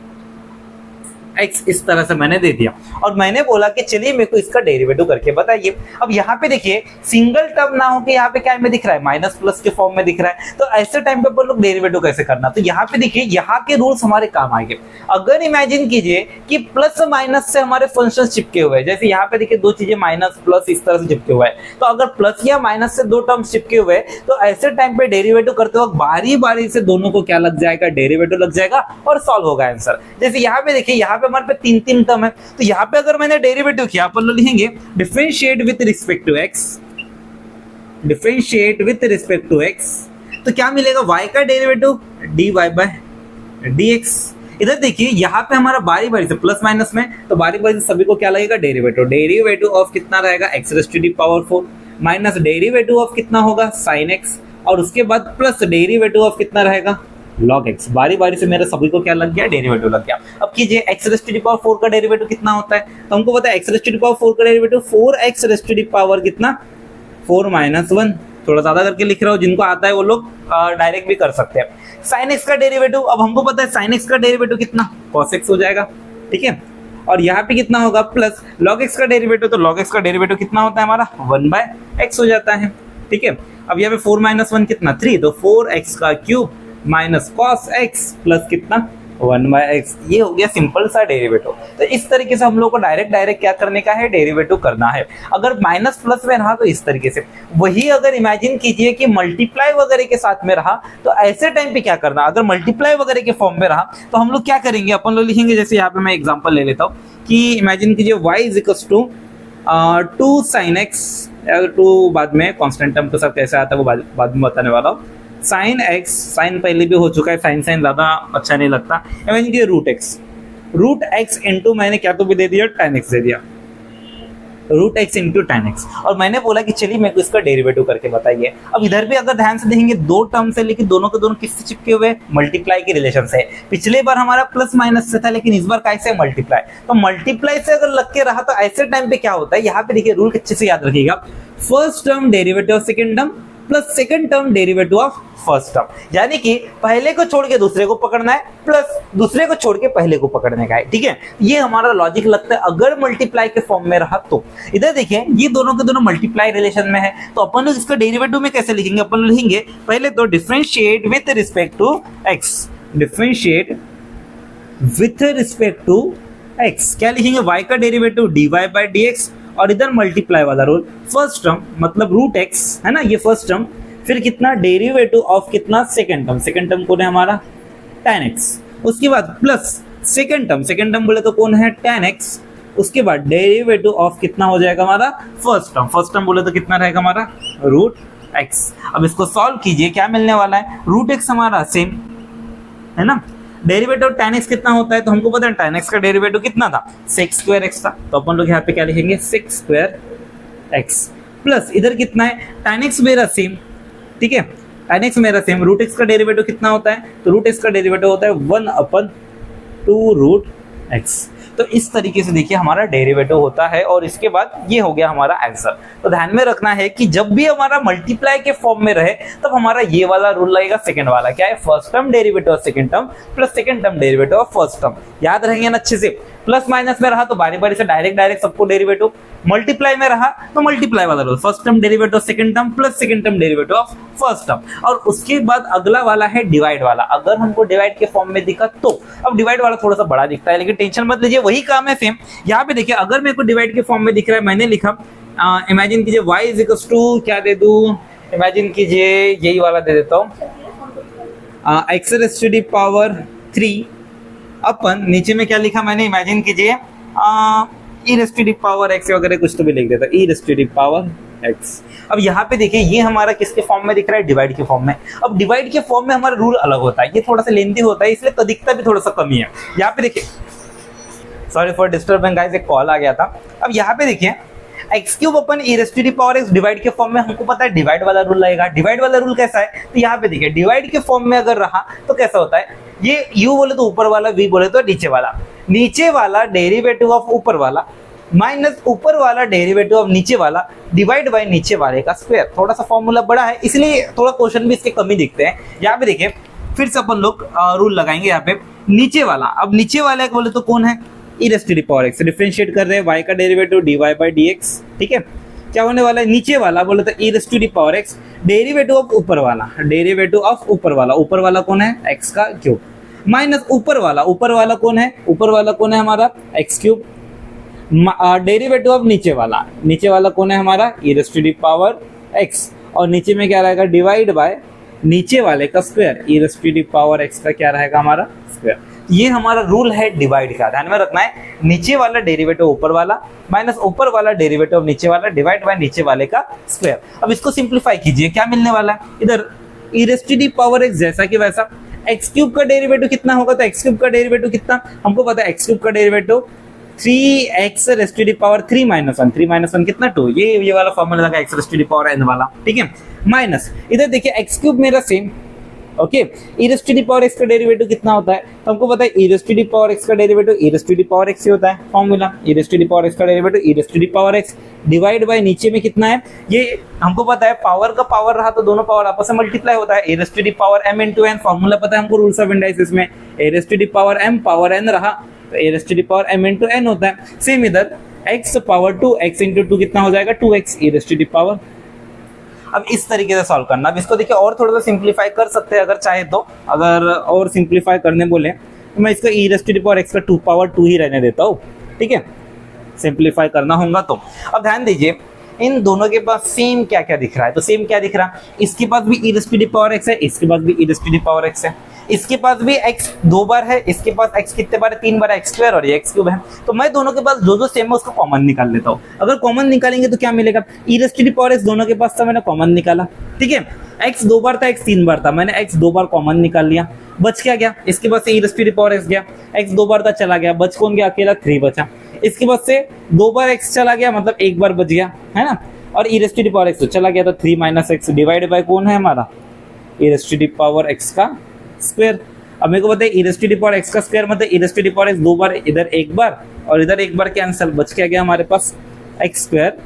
S1: x इस तरह से मैंने दे दिया और मैंने बोला कि चलिए मेरे को इसका डेरिवेटिव करके बताइए। अब यहाँ पे देखिए सिंगल टर्म ना हो के यहाँ पे क्या में दिख रहा है माइनस प्लस के फॉर्म में दिख रहा है, तो ऐसे टाइम पे अपन लोग डेरिवेटिव कैसे करना। तो यहाँ पे देखिए यहाँ के रूल्स हमारे काम आएंगे। अगर इमेजिन कीजिए कि प्लस माइनस से हमारे फंक्शन चिपके हुए हैं, जैसे यहाँ पे देखिए दो चीजें माइनस प्लस इस तरह से चिपके हुए हैं, तो अगर प्लस या माइनस से दो टर्म्स चिपके हुए हैं तो ऐसे टाइम पे डेरिवेटिव करते वक्त बारी बारी से दोनों को क्या लग जाएगा, डेरिवेटिव लग जाएगा और सॉल्व होगा आंसर। जैसे यहाँ पे देखिए यहाँ पे हमारे पे तीन तीन टर्म है, तो यहाँ पे अगर मैंने डेरिवेटिव किया अपन लोग लिखेंगे differentiate with respect to x, differentiate with respect to x, तो क्या मिलेगा y का डेरिवेटिव dy बाय dx। इधर देखिए यहाँ पे हमारा बारी बारी से प्लस माइनस में, तो बारी बारी से सभी को क्या लगेगा डेरिवेटिव, डेरिवेटिव ऑफ कितना रहेगा x raise to the power 4 minus derivative of कितना होगा sin x और उसके बाद प्लस डेरिवेटिव ऑफ कितना रहेगा log x। बारी बारी से मेरा सभी को क्या लग गया, डेरिवेटिव लग गया। अब कीजिए x raise to the power 4 का डेरिवेटिव कितना होता है, तो हमको पता है x raise to the power 4 का derivative 4x raise to the power कितना 4 माइनस 1। थोड़ा ज्यादा करके लिख रहा हूँ, जिनको आता है वो लोग डायरेक्ट भी कर सकते हैं। sin x का डेरिवेटिव, अब हमको पता है sin x का डेरिवेटिव कितना cos x हो जाएगा, ठीक है। और यहाँ पे कितना होगा प्लस log x का डेरिवेटिव, तो log x का डेरिवेटिव कितना होता है हमारा 1 बाय x हो जाता है, ठीक है। अब यहाँ पे 4 माइनस 1 कितना 3, तो 4x का cube minus cos x plus कितना 1 बाय x, ये हो गया सिंपल सा डेरिवेटिव। तो इस तरीके से हम लोग को डायरेक्ट क्या करने का है, डेरिवेटिव करना है। अगर माइनस प्लस में रहा तो इस तरीके से, वही अगर इमेजिन कीजिए कि मल्टीप्लाई वगैरह के साथ में रहा तो ऐसे टाइम पे क्या करना। अगर मल्टीप्लाई वगैरह के फॉर्म में रहा तो हम लोग क्या करेंगे, अपन लोग लिखेंगे, जैसे यहाँ पे मैं एग्जाम्पल ले लेता हूँ कि इमेजिन कीजिए y is equal to 2 sin x, 2 बाद में कॉन्स्टेंट टर्म के साथ कैसे आता है वो बाद में बताने वाला हूँ। साइन x, साइन पहले भी हो चुका है, साइन ज्यादा अच्छा नहीं लगता। इमेजिन कीजिए रूट x इंटू मैंने क्या तो भी दे दिया tan x दे दिया, root x into tan x, और मैंने बोला कि चलिए मेरे को इसका डेरिवेटिव करके बताइए। अब इधर भी अगर ध्यान से देखेंगे दो टर्म से, लेकिन दोनों के दोनों किससे चिपके हुए, मल्टीप्लाई के रिलेशन से। पिछले बार हमारा प्लस माइनस से था, लेकिन इस बार कैसे मल्टीप्लाई, तो मल्टीप्लाई से अगर लग के रहा तो ऐसे टाइम पे क्या होता है, यहाँ पे देखिए रूल अच्छे से याद रखिएगा, first term derivative of second term plus second term derivative of first term, यानी कि पहले को छोड़ के दूसरे को पकड़ना है प्लस दूसरे को छोड़ के पहले को पकड़ने का है, ठीक है। ये हमारा लॉजिक लगता है अगर मल्टीप्लाई के फॉर्म में रहा तो। इधर देखिए ये दोनों के दोनों मल्टीप्लाई रिलेशन में है, तो अपन लोग इसका डेरिवेटिव में कैसे लिखेंगे, अपन लोग लिखेंगे पहले तो differentiate with respect to x, differentiate with respect to x, क्या लिखेंगे y का डेरिवेटिव dy बाय dx, और इधर मल्टीप्लाई वाला रूल, फर्स्ट टर्म मतलब रूट x है ना, ये फर्स्ट टर्म, फिर कितना डेरिवेटिव ऑफ कितना सेकंड टर्म कौन है हमारा tan x, उसके बाद प्लस सेकंड टर्म बोले तो कौन है tan x, उसके बाद डेरिवेटिव ऑफ कितना हो जाएगा हमारा फर्स्ट टर्म बोले तो कितना रहेगा हमारा रूट x। अब इसको सॉल्व कीजिए, क्या मिलने वाला है, रूट x हमारा सेम है ना, डेरिवेटिव tan x कितना होता है, तो हमको पता है tan x का डेरिवेटिव कितना था sec स्क्वायर x था, तो अपन लोग यहाँ पे क्या लिखेंगे sec स्क्वायर x, प्लस इधर कितना है tan x मेरा सेम, ठीक है, tan x मेरा सेम, रूट x का डेरिवेटिव कितना होता है, तो रूट x का डेरिवेटिव होता है 1/2 रूट x। तो इस तरीके से देखिए हमारा डेरिवेटिव होता है, और इसके बाद ये हो गया हमारा आंसर। तो ध्यान में रखना है कि जब भी हमारा मल्टीप्लाई के फॉर्म में रहे तब हमारा ये वाला रूल लगेगा, सेकंड वाला क्या है, first term derivative of second term plus second term derivative of first term. याद रहेंगे ना अच्छे से, प्लस माइनस में रहा तो बारी बारी से डायरेक्ट सबको डेरिवेटिव, मल्टीप्लाई में रहा तो मल्टीप्लाई वाला rule, first term derivative of second term plus second term derivative of first term, और उसके बाद अगला वाला है डिवाइड वाला। अगर हमको डिवाइड के फॉर्म में दिखा तो, अब डिवाइड वाला थोड़ा सा बड़ा दिखता है लेकिन टेंशन मत लीजिए, वही काम है सेम। यहाँ पे देखिए अगर मेरे को डिवाइड के फॉर्म में दिख रहा है, मैंने लिखा इमेजिन कीजिए y इज इक्वल टू क्या दे दूं, इमेजिन कीजिए यही वाला दे देता हूँ x raise to the power 3 अपन नीचे में क्या लिखा मैंने, इमेजिन कीजिए e raise to the power x वगैरह कुछ तो भी लिख देता, e raise to the power x। अब यहाँ पे देखिए ये हमारा किसके फॉर्म में दिख रहा है, डिवाइड के फॉर्म में। अब डिवाइड के फॉर्म में हमारा रूल अलग होता है, ये थोड़ा सा लेंथी होता है, इसलिए दिखता भी थोड़ा सा कमी है। यहाँ पे देखिए सॉरी फॉर डिस्टर्बिंग गाइस, एक कॉल आ गया था। अब यहाँ पे देखिए एक्स क्यूब अपन e raise to the power x divide के फॉर्म में हमको पता है डिवाइड वाला रूल लगेगा। डिवाइड वाला रूल कैसा है, तो यहाँ पे देखिए डिवाइड के फॉर्म में अगर रहा तो कैसा होता है, ये u बोले तो ऊपर वाला, v बोले तो नीचे वाला डेरिवेटिव ऑफ ऊपर वाला माइनस ऊपर वाला डेरिवेटिव ऑफ नीचे वाला डिवाइड बाय नीचे वाले का स्क्वायर। थोड़ा सा फॉर्मूला बड़ा है इसलिए थोड़ा क्वेश्चन भी इसके कम ही दिखते हैं। यहाँ पे देखिए फिर से अपन लोग रूल लगाएंगे। यहाँ पे नीचे वाला, अब नीचे वाला बोले तो कौन है, e raise to the power x. Differentiate कर रहे हैं y का डेरिवेटिव dy बाय dx, ठीक है। क्या होने वाला है, नीचे वाला बोले तो e raise to the power x derivative of ऊपर वाला, डेरिवेटिव ऑफ ऊपर वाला कौन है, x का क्यूब माइनस ऊपर वाला कौन है, ऊपर वाला कौन है हमारा x क्यूब, डेरिवेटिव ऑफ नीचे वाला कौन है हमारा e raise to the power x, और नीचे में क्या रहेगा, डिवाइड बाय नीचे वाले का square, e raise to the power x का क्या रहेगा हमारा स्क्वायर। ये हमारा रूल है डिवाइड का, ध्यान में रखना है। नीचे वाला डेरिवेटिव ऊपर वाला माइनस ऊपर वाला डेरिवेटिव नीचे वाला डिवाइड बाय नीचे वाले का स्क्वायर। अब इसको सिंप्लीफाई कीजिए, क्या मिलने वाला है, इधर e raise to the power x जैसा कि वैसा, एक्स क्यूब का डेरिवेटिव कितना होगा, तो एक्स क्यूब का डेरिवेटिव कितना हमको पता है, एक्स क्यूब का derivative 3x raise to the power 3 minus 1 कितना 2, ये वाला फॉर्मूला लगा x raise to the power n वाला, ठीक है। माइनस इधर देखिए एक्स क्यूब मेरा same, okay. E raise to the power x का डेरिवेटिव कितना होता है, तो हमको पता है e raise to the power x का derivative e raise to the power x से होता है, formula e raise to the power x का derivative e raise to the power x divide by नीचे में कितना है, ये हमको पता है पावर का पावर रहा तो दोनों पावर आपस में मल्टीप्लाई होता है, A raise to the power m into n, formula पता है हमको रूल्स ऑफ इंडाइसिस में, A raise to the power m power n रहा तो A raise to the power m into n होता है। सेम इधर x पावर 2 x इनटू 2 कितना हो जाएगा 2x e raise to the power. अब इस तरीके से सॉल्व करना। अब इसको देखिए और थोड़ा सा सिंप्लीफाई कर सकते हैं अगर चाहे तो, अगर और सिंप्लीफाई करने बोले तो मैं इसका e raise to the power x का 2 पावर 2 ही रहने देता हूँ, ठीक है, सिंप्लीफाई करना होगा तो। अब ध्यान दीजिए इन दोनों के पास सेम क्या क्या दिख रहा है, तो सेम क्या दिख रहा है, इसके पास भी e raise to the power x है, इसके पास भी e raise to the power x है, इसके पास भी x 2 बार है, इसके पास x कितने बार है, 3 बार x स्क्वायर और ये x क्यूब है। तो मैं दोनों के पास जो सेम है उसको कॉमन निकाल लेता हूँ। अगर कॉमन निकालेंगे तो क्या मिलेगा, e raise to the power x दोनों के पास था, मैंने कॉमन निकाला, ठीक है। x 2 बार था, x 3 बार था, मैंने x 2 बार कॉमन निकाल लिया, बच क्या गया, इसके पास से e raise to the power x गया, x 2 बार था चला गया, बच कौन गया, अकेला 3 बचा। इसके पास से 2 बार x चला गया मतलब 1 बार बच गया, है ना, और e raise to the power x तो चला गया, तो 3 माइनस x डिवाइड बाय कौन है हमारा, e raise to the power x का स्क्वायर। अब मेरे को पता है e raise to the power x का स्क्वायर मतलब e raise to the power x 2 बार, इधर 1 बार और इधर 1 बार कैंसिल, बच क्या गया हमारे पास x स्क्वायर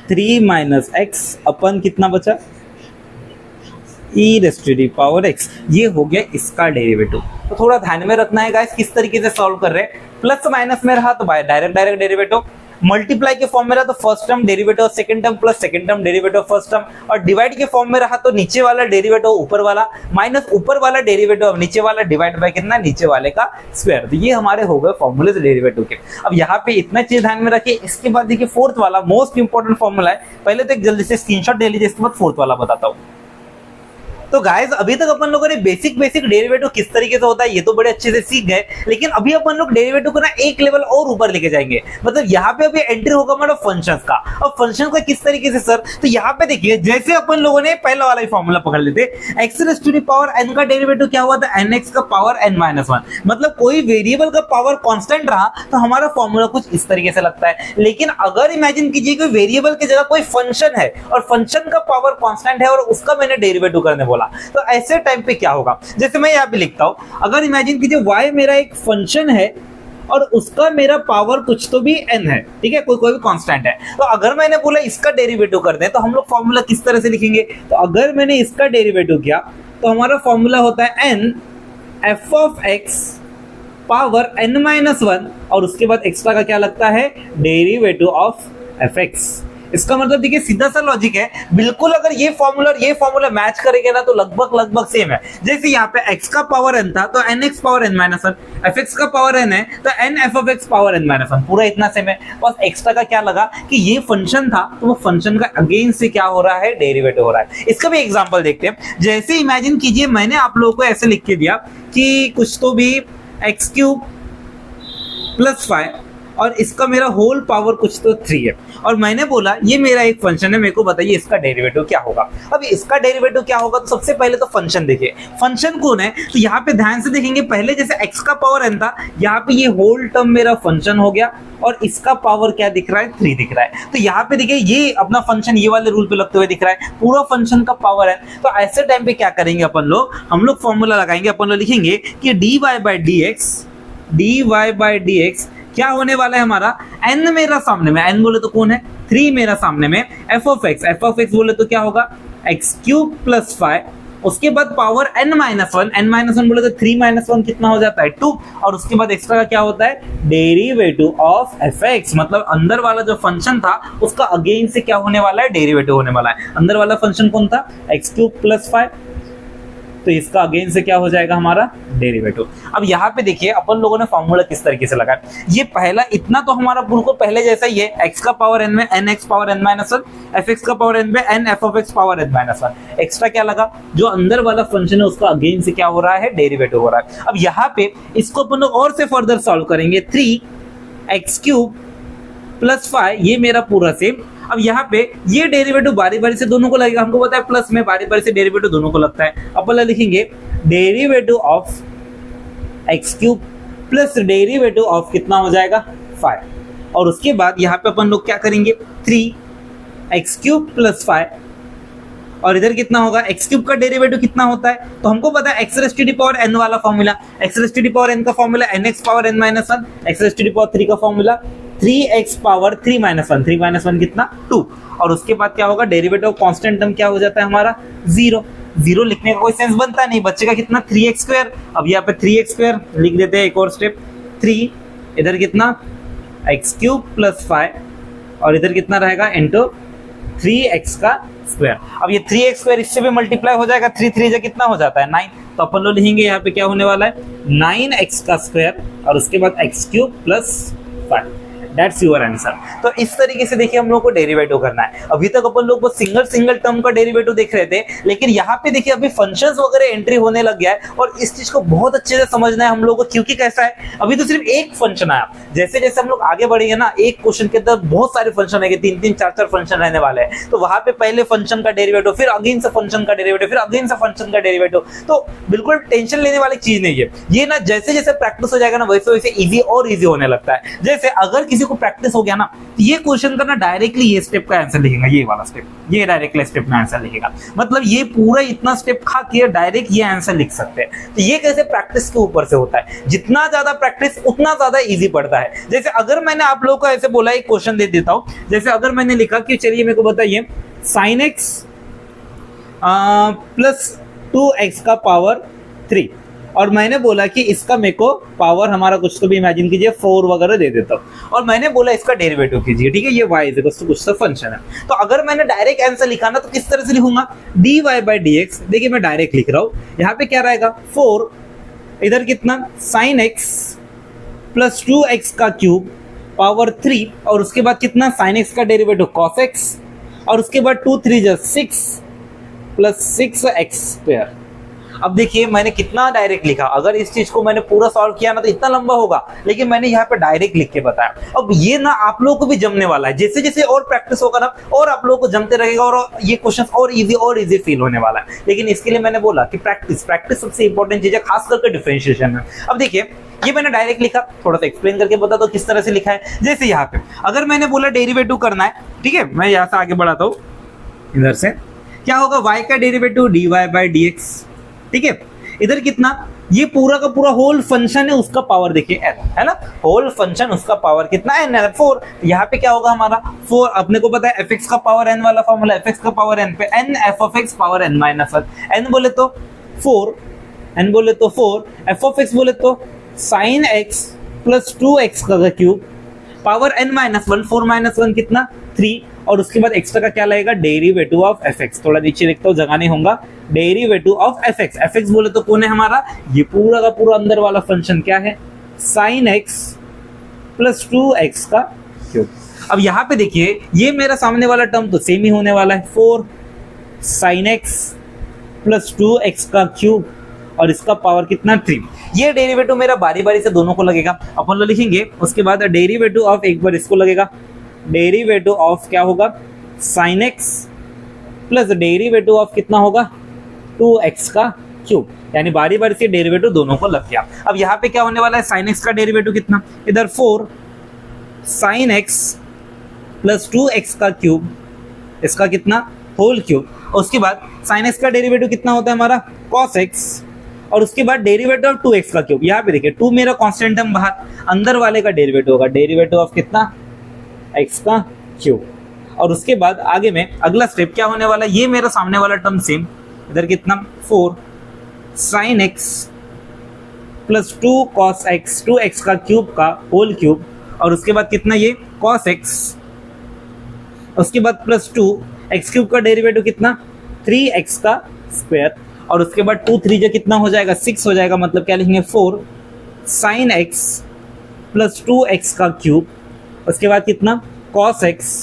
S1: 3 माइनस x अपन कितना बचा, e raise to the power x। ये हो गया इसका डेरिवेटिव। तो थोड़ा ध्यान में रखना है गाइस किस तरीके से सॉल्व कर रहे हैं। प्लस माइनस में रहा तो बाय डायरेक्ट डेरिवेटिव, मल्टीप्लाई के फॉर्म में रहा तो first term derivative second term plus second term derivative first term, और डिवाइड के फॉर्म में रहा तो नीचे वाला डेरिवेटिव ऊपर वाला माइनस ऊपर वाला डेरिवेटिव नीचे वाला डिवाइड बाय कितना, नीचे वाले का स्क्वायर। तो ये हमारे हो गए फॉर्मूले डेरिवेटिव के। अब यहाँ पे इतना चीज ध्यान में रखिए। इसके बाद देखिए फोर्थ वाला मोस्ट इंपॉर्टेंट फॉर्मूला है, पहले तो एक जल्दी से स्क्रीनशॉट ले लीजिए, इसके बाद फोर्थ वाला बताता हूँ। तो गाइस अभी तक अपन लोगों ने बेसिक डेरिवेटिव किस तरीके से होता है ये तो बड़े अच्छे से सीख गए, लेकिन अभी अपन लोग डेरिवेटिव को ना एक लेवल और ऊपर लेके जाएंगे। मतलब यहाँ पे अभी एंट्री होगा हमारा फंक्शंस का। अब फंक्शन का किस तरीके से सर, तो यहाँ पे देखिए जैसे अपन लोगों ने पहला वाला ही फॉर्मूला पकड़ लेते, x raise to the power n का डेरिवेटिव क्या हुआ था, nx का पावर n माइनस 1। मतलब कोई वेरिएबल का पावर कांस्टेंट रहा तो हमारा फॉर्मूला कुछ इस तरीके से लगता है। लेकिन अगर इमेजिन कीजिए कोई वेरिएबल की जगह कोई फंक्शन है और फंक्शन का पावर कांस्टेंट है और उसका मैंने डेरिवेटिव करने बोला, तो ऐसे टाइम पे क्या होगा, जैसे मैं यहाँ पे लिखता हूं, अगर इमेजिन कीजिए y मेरा एक फंक्शन है और उसका मेरा पावर कुछ तो भी n है, ठीक है, कोई भी कांस्टेंट है। तो अगर मैंने बोला इसका डेरिवेटिव कर दें तो हम लोग फॉर्मूला किस तरह से लिखेंगे, तो अगर मैंने इसका डेरिवेटिव किया तो हमारा फॉर्मूला होता है n f of x power n minus 1 और उसके बाद एक्स्ट्रा का क्या लगता है, डेरिवेटिव ऑफ fx। इसका मतलब देखिए सीधा सा लॉजिक है बिल्कुल। अगर ये फॉर्मूला और ये फॉर्मूला मैच करेंगे ना तो लगभग सेम है। जैसे यहाँ पे x का पावर n था तो nx power n minus 1, fx का पावर n है तो n f of x power n minus 1, पूरा इतना सेम है। बस एक्स्ट्रा का क्या लगा कि ये फंक्शन था तो वो फंक्शन का अगेंस्ट से क्या हो रहा है, डेरिवेटिव हो रहा है। इसका भी एग्जांपल देखते हैं। जैसे इमेजिन कीजिए मैंने आप लोगों को ऐसे लिख के दिया कि कुछ तो भी x क्यूब प्लस 5 और इसका मेरा होल पावर कुछ तो 3 है, और मैंने बोला ये मेरा एक फंक्शन है, मेरे को बताइए इसका डेरिवेटिव क्या होगा। अब इसका डेरिवेटिव क्या होगा, तो सबसे पहले तो फंक्शन देखिए, फंक्शन कौन है, तो यहाँ पे ध्यान से देखेंगे, पहले जैसे x का पावर n था, यहाँ पे ये होल टर्म मेरा फंक्शन हो गया, और इसका पावर क्या दिख रहा है, 3 दिख रहा है। तो यहाँ पे देखिए ये अपना फंक्शन ये वाले रूल पे लगते हुए दिख रहा है, पूरा फंक्शन का पावर है। तो ऐसे टाइम पे क्या करेंगे अपन लोग, हम लोग फॉर्मूला लगाएंगे, अपन लोग लिखेंगे कि dy by dx क्या होने वाला है हमारा, n मेरा सामने में, n बोले तो कौन है, 3 मेरा सामने में, f of x बोले तो क्या होगा, x क्यूब प्लस 5, उसके बाद पावर n माइनस वन बोले तो 3 माइनस 1 कितना हो जाता है 2, और उसके बाद एक्स्ट्रा का क्या होता है, डेरिवेटिव ऑफ fx, मतलब अंदर वाला जो फंक्शन था उसका अगेन से क्या होने वाला है, डेरिवेटिव होने वाला है। अंदर वाला फंक्शन कौन था, x क्यूब प्लस 5, तो इसका अगेन से क्या हो जाएगा हमारा, डेरिवेटिव। अब यहाँ पे देखिए अपन लोगों ने फॉर्मूला किस तरीके से लगाया, ये पहला इतना तो हमारा बिल्कुल पहले जैसा ही है, x का पावर n में n x power n minus 1, fx का पावर n में n f of x power n minus 1, extra क्या लगा, जो अंदर वाला फंक्शन है उसका अगेन से क्या हो रहा है, डेरिवेटिव हो रहा है। अब यहाँ पे इसको अपन लोग और से फर्दर सॉल्व करेंगे, 3x क्यूब प्लस 5, ये मेरा पूरा सेम। अब यहाँ पे ये डेरिवेटिव बारी बारी से दोनों को लगेगा, हमको पता है प्लस में बारी बारी से डेरिवेटिव दोनों को लगता है। अपन लिखेंगे derivative of x cube plus derivative of कितना हो जाएगा 5, और उसके बाद यहाँ पे अपन लोग क्या करेंगे, 3x क्यूब प्लस 5, और इधर कितना होगा, x क्यूब का डेरिवेटिव कितना होता है, तो हमको पता है x raise to the power n वाला formula, x raise to the power n का formula nx power n minus 1, x raise to the power 3 का formula 3x power 3 minus 1, 3 minus 1 कितना 2, और उसके बाद क्या होगा, डेरिवेटिव ऑफ कांस्टेंट टर्म क्या हो जाता है हमारा 0, 0 लिखने का कोई सेंस बनता नहीं, बचेगा कितना 3x स्क्वायर। अब यहाँ पे 3x स्क्वायर लिख देते हैं, एक और स्टेप 3, इधर कितना x क्यूब प्लस 5, और इधर कितना रहेगा इंटू 3x का स्क्वायर। अब ये 3x स्क्वायर इससे भी मल्टीप्लाई हो जाएगा, 3 3 कितना हो जाता है 9, तो अपन लोग लिखेंगे यहाँ पे क्या होने वाला है 9x का स्क्वायर, और उसके बाद x cube plus 5, that's your answer. तो इस तरीके से देखिए हम लोग को डेरिवेटिव करना है। अभी तक अपन लोग बस सिंगल टर्म का डेरिवेटिव देख रहे थे, लेकिन यहाँ पे देखिए अभी फंक्शंस वगैरह एंट्री होने लग गया है, और इस चीज को बहुत अच्छे से समझना है हम लोग को, क्योंकि कैसा है अभी तो सिर्फ एक फंक्शन आया, जैसे जैसे हम लोग आगे बढ़ेंगे ना, एक क्वेश्चन के अंदर बहुत सारे फंक्शन आएंगे, 3 4 फंक्शन रहने वाले हैं, तो वहां पे पहले फंक्शन का डेरिवेटिव, फिर अगेन से फंक्शन का डेरिवेटिव, फिर अगेन से फंक्शन का डेरिवेटिव, तो बिल्कुल टेंशन लेने वाली चीज नहीं है ये ना। जैसे जैसे प्रैक्टिस हो जाएगा ना, वैसे वैसे इजी और इजी होने लगता है। जैसे अगर किसी को प्रैक्टिस हो गया ना, तो ये क्वेश्चन करना डायरेक्टली ये स्टेप का आंसर लिखेगा, ये वाला स्टेप, ये डायरेक्टली स्टेप में आंसर लिखेगा, मतलब ये पूरा इतना स्टेप खा के डायरेक्ट ये आंसर लिख सकते हैं। तो ये कैसे, प्रैक्टिस के ऊपर से होता है, जितना ज्यादा प्रैक्टिस उतना ज्यादा इजी पड़ता है। जैसे अगर मैंने आप लोगों को ऐसे बोला, एक क्वेश्चन दे देता हूं, जैसे अगर मैंने लिखा कि चलिए मेरे को बताइए sin x प्लस 2x का पावर 3, और मैंने बोला कि इसका मेरे को पावर हमारा कुछ तो भी इमेजिन कीजिए 4 वगैरह दे देता हूँ, और मैंने बोला इसका डेरिवेटिव कीजिए, ठीक है, ये y इक्वल्स टू कुछ तो फंक्शन है। तो अगर मैंने डायरेक्ट आंसर लिखा ना, तो किस तरह से लिखूंगा, dy by dx, देखिए मैं डायरेक्ट लिख रहा हूँ, यहाँ पे क्या रहेगा 4, इधर कितना sin x प्लस 2x का क्यूब पावर 3, और उसके बाद कितना sin x का डेरिवेटिव cos x, और उसके बाद 2 3 जा 6 प्लस 6x स्क्वायर। अब देखिए मैंने कितना डायरेक्ट लिखा, अगर इस चीज को मैंने पूरा सॉल्व किया ना तो इतना लंबा होगा, लेकिन मैंने यहाँ पे डायरेक्ट लिख के बताया। अब ये ना आप लोगों को भी जमने वाला है, जैसे जैसे और प्रैक्टिस होगा ना, और आप लोगों को जमते रहेगा, और ये क्वेश्चन और इजी फील होने वाला है। लेकिन इसके लिए मैंने बोला कि प्रैक्टिस सबसे इंपॉर्टेंट चीज है, खास करके डिफरेंशिएशन में। अब देखिए ये मैंने डायरेक्ट लिखा, थोड़ा सा एक्सप्लेन करके बता दो किस तरह से लिखा है। जैसे यहाँ पे अगर मैंने बोला डेरिवेटिव करना है, ठीक है, मैं यहाँ से आगे बढ़ाता हूँ, इधर से क्या होगा, y का डेरिवेटिव dy by dx, ठीक है, इधर कितना, ये पूरा का पूरा होल फंक्शन है, उसका पावर देखिए n है ना, होल फंक्शन उसका पावर कितना n है 4, यहाँ पे क्या होगा हमारा 4, अपने को पता है fx का पावर n वाला फॉर्मूला, fx का पावर n पे n f of x power n minus 1, n बोले तो 4, n बोले तो 4, f of x बोले तो sin x प्लस 2x का cube power n minus 1, 4 minus 1 कितना 3, और उसके बाद एक्स्ट्रा का क्या लगेगा, डेरिवेटिव ऑफ fx, थोड़ा नीचे लिखता हूँ जगह नहीं होगा, डेरिवेटिव ऑफ fx बोले तो कौन है हमारा, ये पूरा का पूरा अंदर वाला फंक्शन क्या है, sin x प्लस 2x का क्यूब। अब यहाँ पे देखिए ये मेरा सामने वाला टर्म तो सेम ही होने वाला है, 4 sin x प्लस 2x का क्यूब, और इसका पावर कितना 3। ये डेरिवेटिव मेरा बारी बारी से दोनों को लगेगा, अपन लोग लिखेंगे। उसके बाद डेरिवेटिव ऑफ एक बार इसको लगेगा, डेरिवेटिव ऑफ क्या होगा sin x plus derivative of कितना होगा 2x का क्यूब, यानी बारी बारी से डेरिवेटिव दोनों को लग गया। अब यहाँ पे क्या होने वाला है, sin x का डेरिवेटिव कितना, इधर 4 sin x प्लस 2x का क्यूब, इसका कितना होल क्यूब। उसके बाद sin x का डेरिवेटिव कितना होता है हमारा cos x, और उसके बाद डेरिवेटिव ऑफ 2x का क्यूब। यहाँ पे देखिए 2 मेरा कांस्टेंट टर्म बाहर, अंदर वाले का डेरिवेटिव होगा डेरिवेटिव ऑफ कितना x का क्यूब। और उसके बाद आगे में अगला स्टेप क्या होने वाला है, ये मेरा सामने वाला टर्म सेम, इधर कितना 4 sin x plus 2 cos x, 2x का क्यूब का होल क्यूब, और उसके बाद कितना ये cos x, उसके बाद प्लस 2 x क्यूब का डेरिवेटिव कितना 3x का स्क्वायर, और उसके बाद 2 3 जो कितना हो जाएगा 6 हो जाएगा, मतलब क्या लिखेंगे 4 sin x प्लस 2x का क्यूब, उसके बाद कितना cos x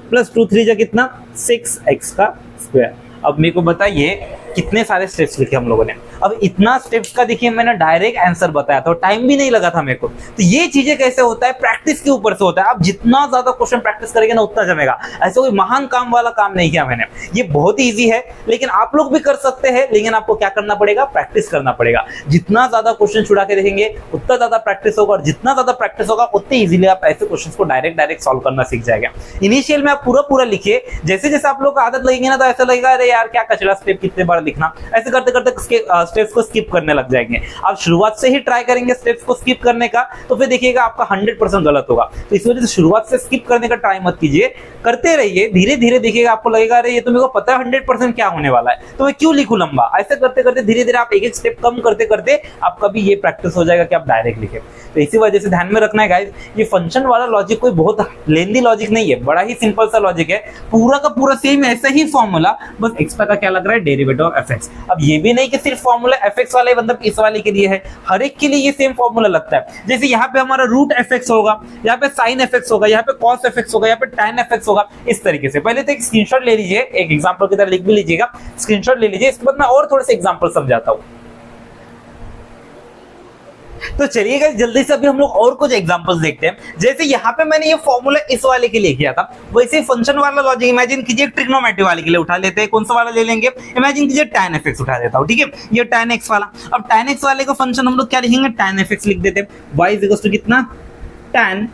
S1: प्लस 2 3 जो कितना 6x का स्क्वायर। अब मेरे को बताइए कितने सारे स्टेप्स लिखे हम लोगों ने। अब इतना स्टेप्स का देखिए मैंने डायरेक्ट आंसर बताया था, टाइम भी नहीं लगा था मेरे को। तो ये चीजें कैसे होता है, प्रैक्टिस के ऊपर से होता है। आप जितना ज्यादा क्वेश्चन प्रैक्टिस करेंगे ना उतना जमेगा। ऐसे कोई महान काम वाला काम नहीं किया मैंने, ये बहुत ही ईजी है, लेकिन आप लोग भी कर सकते हैं। लेकिन आपको क्या करना पड़ेगा, प्रैक्टिस करना पड़ेगा। जितना ज्यादा क्वेश्चन छुड़ा के देखेंगे उतना ज्यादा प्रैक्टिस होगा, और जितना ज्यादा प्रैक्टिस होगा उतनी इजीली आप ऐसे क्वेश्चन को डायरेक्ट सॉल्व करना सीख जाएगा। इनिशियल में आप पूरा लिखिए, जैसे जैसे आप लोग को आदत लगेगी ना तो ऐसा लगेगा अरे यार क्या कचरा स्टेप कितने बार लिखना, ऐसे करते करते स्टेप्स को स्किप करने लग जाएंगे। आप शुरुआत से ही ट्राई करेंगे स्टेप्स को स्किप करने का, तो फिर देखिएगा आपका 100% गलत होगा। तो इस वजह से शुरुआत से स्किप करने का ट्राई मत कीजिए, करते रहिए, धीरे धीरे देखिएगा आपको लगेगा अरे ये तो मेरे को पता है 100% क्या होने वाला है, तो मैं क्यों लिखूं लंबा। ऐसे करते करते धीरे धीरे आप एक एक स्टेप कम करते करते आपका भी ये प्रैक्टिस हो जाएगा कि आप डायरेक्ट लिखे। तो इसी वजह से ध्यान में रखना है गाइस, ये फंक्शन वाला लॉजिक कोई बहुत लेंदी लॉजिक नहीं है, बड़ा ही सिंपल सा लॉजिक है, पूरा का पूरा सेम ऐसा ही फॉर्मूला, बस एक्स्ट्रा का क्या लग रहा है डेरिवेटिव ऑफ एफ एक्स। अब ये भी नहीं कि सिर्फ फॉर्मूला एफ एक्स वाले मतलब इस वाले के लिए है, हर एक के लिए ये सेम फॉर्मूला लगता है। जैसे यहाँ पे हमारा रूट एफ एक्स होगा, यहाँ पे साइन एफ एक्स होगा, यहाँ पे कॉस एफ एक्स होगा, यहाँ पे टैन एफ एक्स होगा, इस तरीके से। पहले तो एक स्क्रीनशॉट ले लीजिए, एक एग्जांपल की तरह लिख भी लीजिएगा, स्क्रीनशॉट ले लीजिए, इसके बाद मैं और थोड़े से एग्जांपल समझाता हूँ। तो चलिएगा जल्दी से अभी हम लोग और कुछ एग्जांपल्स देखते हैं। जैसे यहाँ पे मैंने ये फॉर्मूला इस वाले के लिए किया था, वैसे फंक्शन वाला लॉजिक इमेजिन कीजिए ट्रिग्नोमेट्री वाले के लिए उठा लेते हैं। कौन सा वाला ले लेंगे, इमेजिन कीजिए tan fx उठा देता हूँ, ठीक है, ये tan x वाला। अब tan x वाले का फंक्शन हम लोग क्या लिखेंगे, tan fx लिख देते हैं। y इक्वल्स टू कितना tan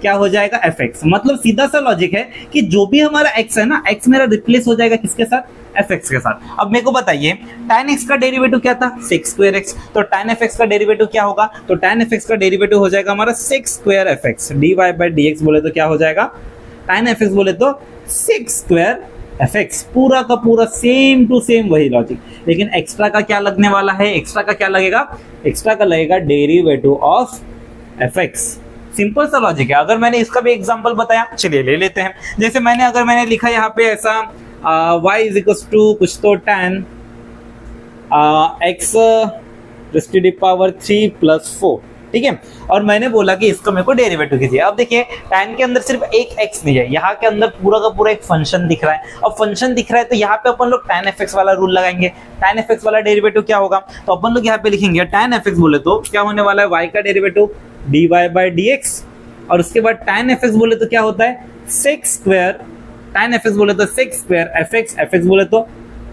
S1: क्या हो जाएगा fx, मतलब सीधा सा लॉजिक है कि जो भी हमारा x है ना, x मेरा रिप्लेस हो जाएगा किसके साथ, fx के साथ। अब मेरे को बताइए tan x का डेरिवेटिव क्या था, sec square x, तो tan fx का डेरिवेटिव क्या होगा, तो tan fx का डेरिवेटिव हो जाएगा हमारा sec square fx, dy by dx बोले तो क्या हो जाएगा, tan fx बोले तो sec square fx, पूरा का पूरा सेम टू सेम वही लॉजिक। लेकिन एक्स्ट्रा का क्या लगने वाला है, एक्स्ट्रा का क्या लगेगा, एक्स्ट्रा का लगेगा डेरिवेटिव ऑफ fx। सिंपल सा लॉजिक है। अगर मैंने इसका भी एग्जांपल बताया, चलिए ले लेते हैं। जैसे मैंने लिखा यहाँ पे ऐसा y इज इक्वल्स टू कुछ तो tan x raised to the power 3 + 4, ठीक है, और मैंने बोला कि इसका मेरे को डेरिवेटिव कीजिए। अब देखिए tan के अंदर सिर्फ एक x नहीं है, यहाँ के अंदर पूरा का पूरा एक फंक्शन दिख रहा है। अब फंक्शन दिख रहा है तो यहाँ पे अपन लोग tan fx वाला रूल लगाएंगे। tan fx वाला डेरिवेटिव क्या होगा, तो अपन लोग यहाँ पे लिखेंगे tan fx बोले तो क्या होने वाला है, y का डेरिवेटिव dy by dx, और उसके बाद tan fx बोले तो क्या होता है sec square, tan fx बोले तो sec square fx, fx बोले तो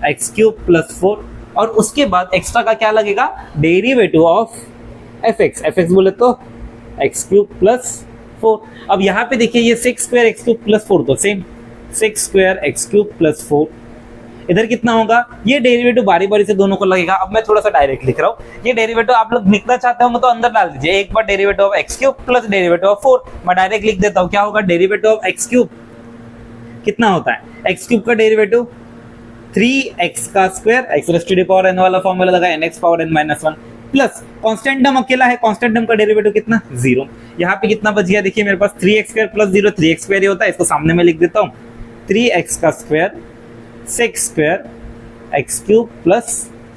S1: x क्यूब प्लस 4, और उसके बाद एक्स्ट्रा का क्या लगेगा, डेरिवेटिव ऑफ fx, fx बोले तो x क्यूब प्लस 4। अब यहाँ पे देखिए ये sec square x cube plus 4 तो same sec square x cube plus 4, इधर कितना होगा, ये डेरिवेटिव बारी बारी से दोनों को लगेगा। अब मैं थोड़ा सा डायरेक्ट लिख रहा हूँ, ये डेरिवेटिव आप लोग लिखना चाहते हो तो अंदर डाल दीजिए, एक बार derivative of x cube plus derivative of 4, मैं डायरेक्ट लिख देता हूँ, क्या होगा, डेरिवेटिव ऑफ x क्यूब कितना होता है, x क्यूब का डेरिवेटिव 3x का square, x raise to the power n वाला फॉर्मूला लगा n x power n - 1 plus constant term अकेला है, कांस्टेंट टर्म का डेरिवेटिव कितना 0। यहाँ पे कितना बच गया, देखिए मेरे पास 3x² + 0, 3x² ही होता है, इसको सामने में लिख देता हूँ, 3x का square sec square x cube plus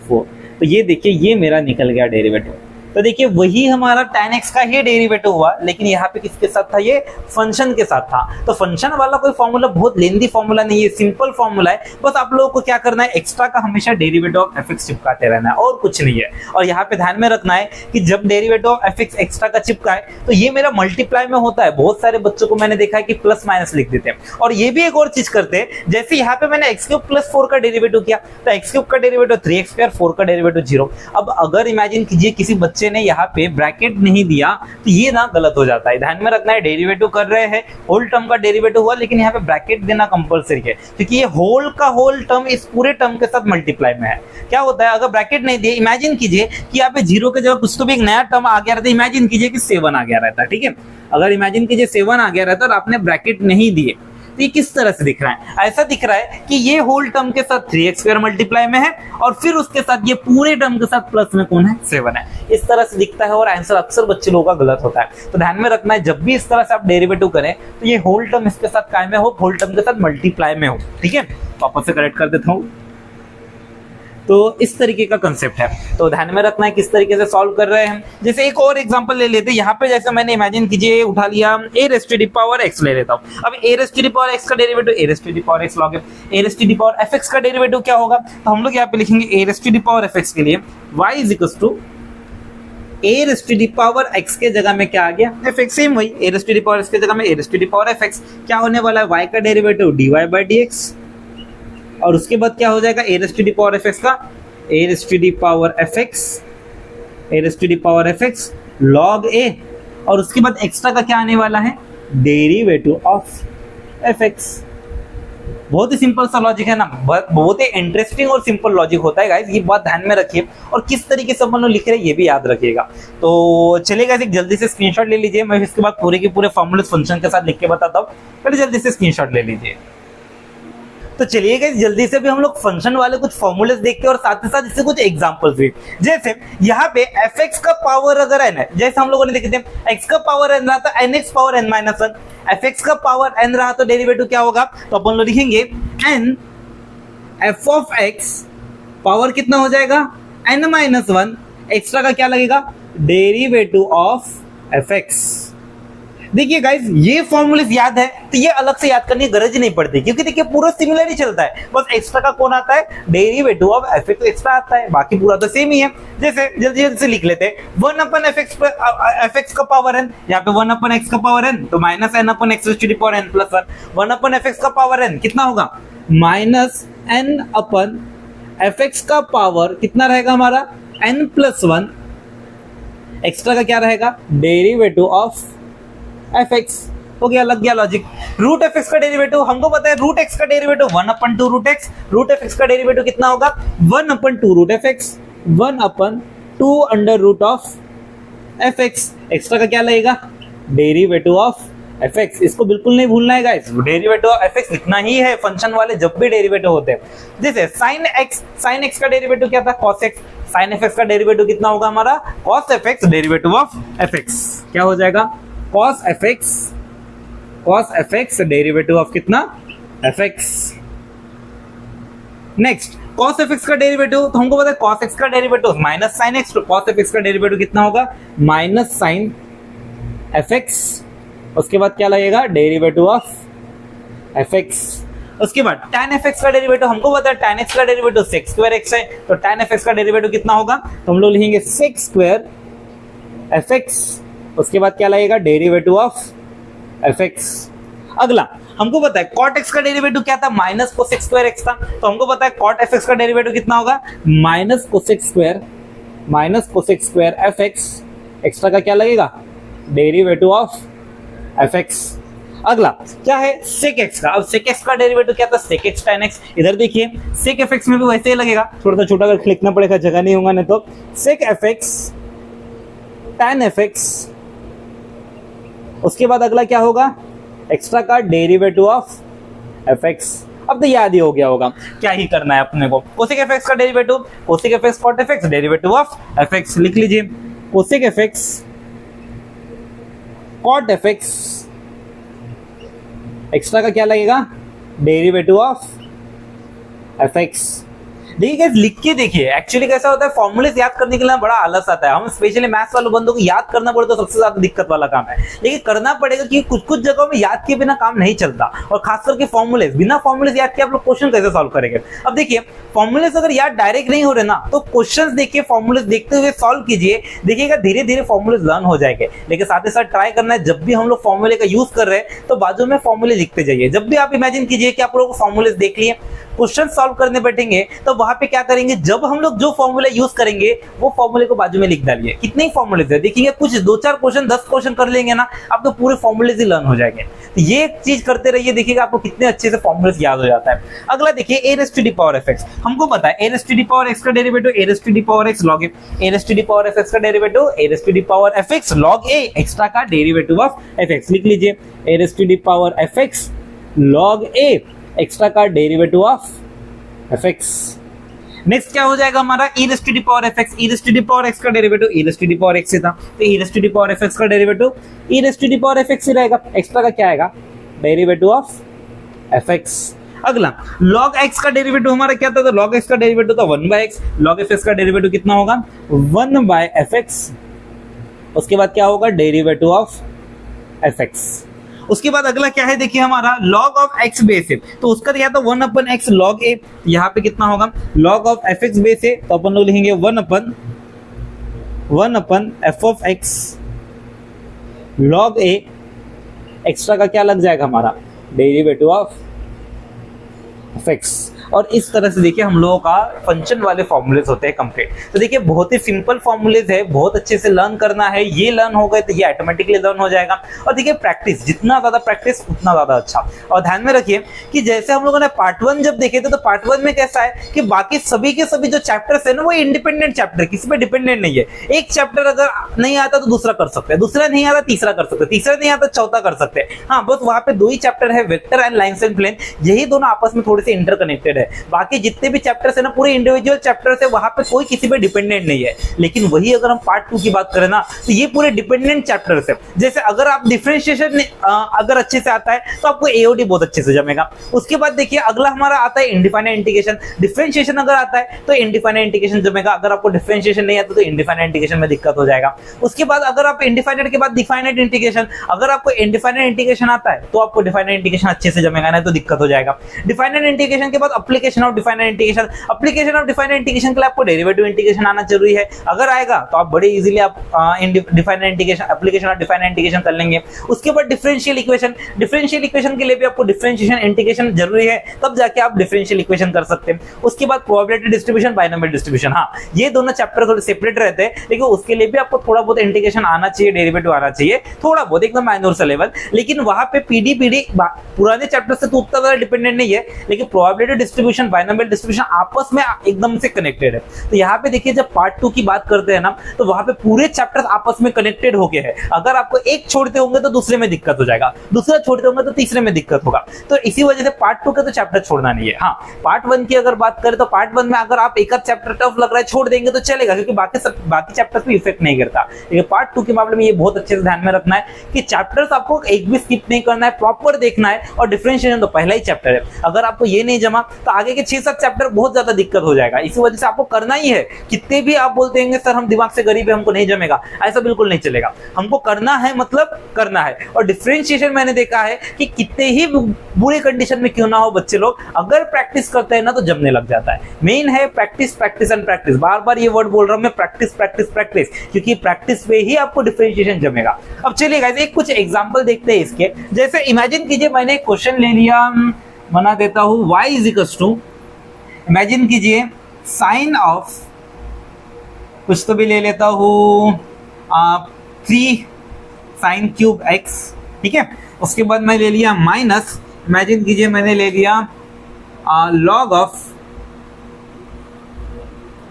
S1: 4। तो ये देखिए ये मेरा निकल गया डेरिवेटिव, तो देखिए वही हमारा tan x का ही डेरिवेटिव हुआ, लेकिन यहाँ पे किसके साथ था, ये फंक्शन के साथ था। तो फंक्शन वाला कोई फॉर्मूला बहुत लेंथी फॉर्मूला नहीं है, सिंपल फॉर्मूला है। बस आप लोगों को क्या करना है, एक्स्ट्रा का हमेशा डेरिवेटिव ऑफ fx चिपकाते रहना है और कुछ नहीं है। और यहाँ पे ध्यान में रखना है कि जब डेरिवेटिव ऑफ fx एक्स्ट्रा का चिपका है तो ये मेरा मल्टीप्लाई में होता है। बहुत सारे बच्चों को मैंने देखा है कि प्लस माइनस लिख देते हैं। और ये भी एक और चीज करते हैं, जैसे यहाँ पे मैंने x क्यूब प्लस 4 का डेरिवेटिव किया तो x क्यूब का डेरिवेटिव 3x स्क्वायर, 4 का डेरिवेटिव 0। अब अगर इमेजिन कीजिए किसी बच्चे ने यहाँ पे ब्रैकेट नहीं दिया तो ये ना गलत हो जाता है। ध्यान में रखना है, डेरिवेटिव कर रहे हैं, होल टर्म का डेरिवेटिव हुआ, लेकिन यहाँ पे ब्रैकेट देना कंपलसरी है, क्योंकि ये होल का होल टर्म इस पूरे टर्म के साथ मल्टीप्लाई में है। क्या होता है, अगर ब्रैकेट नहीं दिए, इमेजिन कीजिए कि यहाँ पे 0 के जगह कुछ तो भी एक नया टर्म आ गया रहता है। इमेजिन कीजिए कि 7 आ गया रहता है, ठीक है। अगर इमेजिन कीजिए 7 आ गया रहता है और आपने ब्रैकेट नहीं दिए तो ये किस तरह से दिख रहा है, ऐसा दिख रहा है कि ये होल टर्म के साथ 3x स्क्वायर मल्टीप्लाई में है और फिर उसके साथ ये पूरे टर्म के साथ प्लस में कौन है, 7 है। इस तरह से दिखता है और आंसर अक्सर बच्चे लोगों का गलत होता है। तो ध्यान में रखना है, जब भी इस तरह से आप डेरिवेटिव करें तो ये होल टर्म इसके साथ काय में हो, होल टर्म के साथ मल्टीप्लाई में हो, ठीक है। वापस से करेक्ट कर देता हूं। तो इस तरीके का कंसेप्ट है, तो ध्यान में रखना है किस तरीके से सॉल्व कर रहे हैं। जैसे एक और एग्जांपल ले लेते हैं, यहाँ पे जैसे मैंने इमेजिन कीजिए उठा लिया a raise to the power x ले लेता हूँ। अब a raise to the power x का derivative a raise to the power x log a raise to the power fx का डेरिवेटिव क्या होगा, तो हम लोग यहाँ पे लिखेंगे a raise to the power fx के लिए y is equals to a raise to the power x के जगह में क्या आ गया, fx, सेम वही a raise to the power x के जगह में a raise to the power fx। क्या होने वाला है, y का डेरिवेटिव dy बाय dx, और उसके बाद क्या हो जाएगा, a raise to the power fx का a raise to the power fx, a raise to the power fx log a, और उसके बाद एक्स्ट्रा का क्या आने वाला है, डेरिवेटिव ऑफ fx। बहुत ही सिंपल सा लॉजिक है ना, बहुत ही इंटरेस्टिंग और सिंपल लॉजिक होता है गाइस, ये बात ध्यान में रखिए। और किस तरीके से अपन लोग लिख रहे हैं ये भी याद रखिएगा। तो चलिए गाइस, एक जल्दी से स्क्रीनशॉट ले लीजिए, मैं इसके बाद पूरे के पूरे फॉर्मूले फंक्शन के साथ लिख के बताता हूँ। पहले जल्दी से स्क्रीनशॉट ले लीजिए। तो चलिए गाइस, जल्दी से भी हम लोग फंक्शन वाले कुछ फॉर्मूलेस देखते हैं और साथ ही साथ इससे कुछ एग्जांपल्स भी। जैसे यहाँ पे fx का पावर अगर n है, जैसे हम लोगों ने देखे थे x का पावर n रहा था nx power n minus 1, fx का पावर n रहा तो डेरिवेटिव क्या होगा, तो अपन लोग लिखेंगे n f of x power कितना हो जाएगा, n माइनस 1, एक्स्ट्रा का क्या लगेगा, डेरिवेटिव ऑफ fx। देखिए गाइस, ये फॉर्मूले याद है तो ये अलग से याद करने की गरज ही नहीं पड़ती, क्योंकि देखिए पूरा सिमिलर ही चलता है, बस एक्स्ट्रा का कौन आता है, डेरिवेटिव ऑफ fx एक्स्ट्रा आता है, बाकी पूरा तो सेम ही है। जैसे जल्दी जल्दी से लिख लेते हैं 1 अपन fx का पावर n, यहाँ पे 1 अपन x का पावर n, तो माइनस n अपन x to the power n plus 1, 1 अपन fx का पावर n कितना होगा, माइनस n अपन fx का पावर कितना रहेगा हमारा, n प्लस 1, एक्स्ट्रा का क्या रहेगा, डेरिवेटिव ऑफ fx। हो गया, लग गया लॉजिक। रूट fx का डेरिवेटिव हमको पता है, रूट x का डेरिवेटिव 1 अपन 2 रूट x, रूट fx का डेरिवेटिव कितना होगा, 1 अपन 2 रूट fx, 1 अपन 2 under root of fx, extra का क्या लगेगा, डेरिवेटिव ऑफ fx। इसको बिल्कुल नहीं भूलना है गाइस, डेरिवेटिव ऑफ fx लिखना ही है फंक्शन वाले जब भी डेरिवेटिव होते हैं। जैसे sin x का डेरिवेटिव क्या था, cos x, sin fx का डेरिवेटिव कितना होगा हमारा, cos fx, derivative of fx क्या हो जाएगा, cos fx डेरिवेटिव ऑफ कितना, fx। नेक्स्ट cos fx का डेरिवेटिव, तो हमको पता है cos x का डेरिवेटिव माइनस sin x, तो cos fx का डेरिवेटिव कितना होगा, माइनस sin fx। उसके बाद क्या लगेगा, डेरिवेटिव ऑफ fx। उसके बाद tan fx का डेरिवेटिव हमको पता है tan x का डेरिवेटिव sec स्क्वायर x है, तो tan fx का डेरिवेटिव कितना होगा, तो हम लोग लिखेंगे sec स्क्वायर fx। उसके बाद क्या लगेगा, डेरिवेटिव ऑफ fx। अगला हमको पता है cot x का डेरिवेटिव क्या था, माइनस कोसेक स्क्वायर x था, तो हमको पता है cot fx का डेरिवेटिव कितना होगा, minus cosec square fx, extra का क्या लगेगा, डेरिवेटिव ऑफ fx। अगला क्या है, sec x का। अब sec x का डेरिवेटिव क्या था, sec x tan x। इधर देखिए sec fx में भी वैसे ही लगेगा, थोड़ा सा छोटा कर लिखना पड़ेगा, जगह नहीं होगा नहीं तो sec fx tan fx। उसके बाद अगला क्या होगा, एक्स्ट्रा का डेरिवेटिव ऑफ fx। अब तो याद ही हो गया होगा, क्या ही करना है अपने को, कोसेक fx का derivative, cosec fx cot fx, derivative of fx लिख लीजिए, cosec fx cot fx, extra का क्या लगेगा, डेरिवेटिव ऑफ fx। देखिए गाइस लिख के देखिए, एक्चुअली कैसा होता है फॉर्मूलेस याद करने के लिए बड़ा आलस आता है। हम स्पेशली मैथ्स वाले बंदों को याद करना पड़े तो सबसे ज्यादा दिक्कत वाला काम है, लेकिन करना पड़ेगा कि कुछ कुछ जगहों में याद के बिना काम नहीं चलता, और खास करके फॉर्मूलेस, बिना फॉर्मूलेस याद के आप लोग क्वेश्चन कैसे सॉल्व करेंगे। अब देखिए फॉर्मूलेस अगर याद डायरेक्ट नहीं हो रहे ना तो क्वेश्चंस देखिए फॉर्मूलेस देखते हुए सॉल्व कीजिए, देखिएगा धीरे धीरे फॉर्मूलेस लर्न हो जाएंगे। लेकिन साथ ही साथ ट्राई करना है जब भी हम लोग फॉर्मूले का यूज कर रहे हैं तो बाजू में फॉर्मूले लिखते जाइए। जब भी आप इमेजिन कीजिए कि आप लोगों को फॉर्मूलेस देख लिए, क्वेश्चन सॉल्व करने बैठेंगे तो वहां पे क्या करेंगे, जब हम लोग जो फॉर्मूला यूज करेंगे वो फॉर्मूले को बाजू में लिख डालिए। कितने ही फॉर्मूले है देखिए, कुछ 2-4 क्वेश्चन 10 क्वेश्चन कर लेंगे ना आप तो पूरे फॉर्मूले ही लर्न हो जाएंगे। तो ये चीज करते रहिए, देखिएगा आपको कितने अच्छे से फॉर्मूले याद हो जाता है। अगला देखिए a raised to the power fx, हमको पता है a raised to the power x का derivative a raised to the power x log a, a raised to the power fx का derivative a raised to the power fx log a, extra का derivative of fx लिख लीजिए a raised to the power fx log a, extra का derivative of fx। Next क्या हो जाएगा हमारा e raised to the power fx, e raised to the power x का derivative e raised to the power x से था तो e raised to the power fx का derivative e raised to the power fx ही रहेगा, extra का क्या आएगा derivative of fx। अगला log x का डेरिवेटिव हमारा क्या था, तो log x का डेरिवेटिव था 1/x, log fx का डेरिवेटिव कितना होगा 1/fx, उसके बाद क्या होगा डेरिवेटिव ऑफ fx। उसके बाद अगला क्या है देखिए हमारा log ऑफ x बेस है, तो उसका दिया था 1/x log a, यहाँ पे कितना होगा log ऑफ fx बेस है तो अपन लोग लिखेंगे 1/f of x log a, extra का क्या लग जाएगा हमारा डेरिवेटिव ऑफ fx। और इस तरह से देखिए हम लोगों का फंक्शन वाले फॉर्मूलेस होते हैं कंप्लीट। तो देखिए बहुत ही सिंपल फॉर्मूलेस है, बहुत अच्छे से लर्न करना है, ये लर्न हो गए तो ये ऑटोमेटिकली लर्न हो जाएगा। और देखिए प्रैक्टिस, जितना ज्यादा प्रैक्टिस उतना ज्यादा अच्छा। और ध्यान में रखिए कि जैसे हम लोगों ने पार्ट 1 जब देखे थे तो पार्ट 1 में कैसा है कि बाकी सभी के सभी जो चैप्टर्स है ना वो इंडिपेंडेंट चैप्टर, किसी पे डिपेंडेंट नहीं है। एक चैप्टर अगर नहीं आता तो दूसरा कर सकते हैं, दूसरा नहीं आता तीसरा कर सकते हैं, तीसरा नहीं आता चौथा कर सकते हैं। हाँ बस वहां पे 2 ही चैप्टर है, vector and lines and plane, यही दोनों आपस में थोड़े से इंटरकनेक्टेड है। बाकी जितने भी चैप्टर्स है ना पूरे इंडिविजुअल चैप्टर्स है, वहां पे कोई किसी पे डिपेंडेंट नहीं है। लेकिन वही अगर हम पार्ट 2 की बात करें ना तो ये पूरे डिपेंडेंट चैप्टर्स है। जैसे अगर आप डिफरेंशिएशन अगर अच्छे से आता है तो आपको एओडी बहुत अच्छे से जमेगा। उसके बाद देखिए अगला हमारा आता है इंडिफाइनाइट इंटीग्रेशन, डिफरेंशिएशन अगर आता है तो इंडिफाइनाइट इंटीग्रेशन जमेगा, अगर आपको डिफरेंशिएशन नहीं आता तो इंडिफाइनाइट इंटीग्रेशन में दिक्कत हो जाएगा। उसके बाद अगर आप इंडिफाइनाइट के बाद डिफाइनाइट इंटीग्रेशन, अगर आपको इंडिफाइनाइट इंटीग्रेशन आता है तो आपको डिफाइनाइट इंटीग्रेशन अच्छे से जमेगा, नहीं तो दिक्कत हो जाएगा। डिफाइनाइट इंटीग्रेशन के बाद application of definite integration, application of definite integration के लिए आपको डेरिवेटिव इंटीग्रेशन आना जरूरी है। अगर आएगा तो आप बड़े इजीली आप definite integration, application of definite integration कर लेंगे। उसके बाद डिफरेंशियल इक्वेशन, डिफरेंशियल इक्वेशन के लिए भी आपको डिफरेंशिएशन इंटीग्रेशन जरूरी है, तब जाके आप डिफरेंशियल इक्वेशन कर सकते हैं। उसके बाद प्रोबेबिलिटी डिस्ट्रीब्यूशन, बाइनोमियल डिस्ट्रीब्यूशन, हाँ ये दोनों चैप्टर थोड़े सेपरेट रहते हैं, लेकिन उसके लिए भी आपको थोड़ा बहुत इंटीग्रेशन आना चाहिए, डेरिवेटिव आना चाहिए, थोड़ा बहुत एकदम माइनर सा लेवल। लेकिन वहां पे पीडी पुराने चैप्टर से तो उतना ज्यादा डिपेंडेंट नहीं है, लेकिन प्रोबेबिलिटी डिस्ट्रीब्यूशन, बाइनोमियल डिस्ट्रीब्यूशन आपस में एकदम से कनेक्टेड है। तो यहाँ पे देखिए जब पार्ट 2 की बात करते हैं ना तो वहां पे पूरे चैप्टर्स आपस में कनेक्टेड हो गए हैं। अगर आपको एक छोड़ते होंगे तो दूसरे में दिक्कत हो जाएगा, दूसरा छोड़ते होंगे तो तीसरे में दिक्कत होगा। तो इसी वजह से पार्ट 2 का तो चैप्टर छोड़ना नहीं है। हाँ पार्ट 1 की अगर बात करें तो पार्ट 1 में अगर आप एक चैप्टर टफ लग रहा है छोड़ देंगे तो चलेगा, क्योंकि बाकी चैप्टर्स पे इफेक्ट नहीं करता। लेकिन पार्ट 2 के मामले में ये बहुत अच्छे से ध्यान में रखना है कि चैप्टर्स आपको एक भी स्किप नहीं करना है, प्रॉपर देखना है। और डिफरेंशिएशन तो पहला ही चैप्टर है, अगर आपको ये नहीं जमा तो आगे के 6-7 चैप्टर बहुत ज्यादा दिक्कत हो जाएगा। इसी वजह से आपको करना ही है। कितने भी आप बोलते हैं सर हम दिमाग से गरीब है हमको नहीं जमेगा, ऐसा बिल्कुल नहीं चलेगा। हमको करना है मतलब करना है। और डिफरेंशिएशन मैंने देखा है कि कितने ही बुरे कंडीशन में क्यों ना हो बच्चे लोग अगर प्रैक्टिस करते हैं ना तो जमने लग जाता है। मेन है प्रैक्टिस, प्रैक्टिस एंड प्रैक्टिस। बार बार ये वर्ड बोल रहा हूं मैं, प्रैक्टिस प्रैक्टिस प्रैक्टिस, क्योंकि प्रैक्टिस पे ही आपको डिफरेंशिएशन जमेगा। अब चलिए गाइस एक कुछ एग्जांपल देखते हैं इसके। जैसे इमेजिन कीजिए मैंने एक क्वेश्चन ले लिया, बना देता हूं y इक्वल्स टू, इमेजिन कीजिए साइन ऑफ कुछ तो भी ले लेता हूं 3 साइन क्यूब x, ठीक है। उसके बाद मैं ले लिया माइनस, इमेजिन कीजिए मैंने ले लिया लॉग ऑफ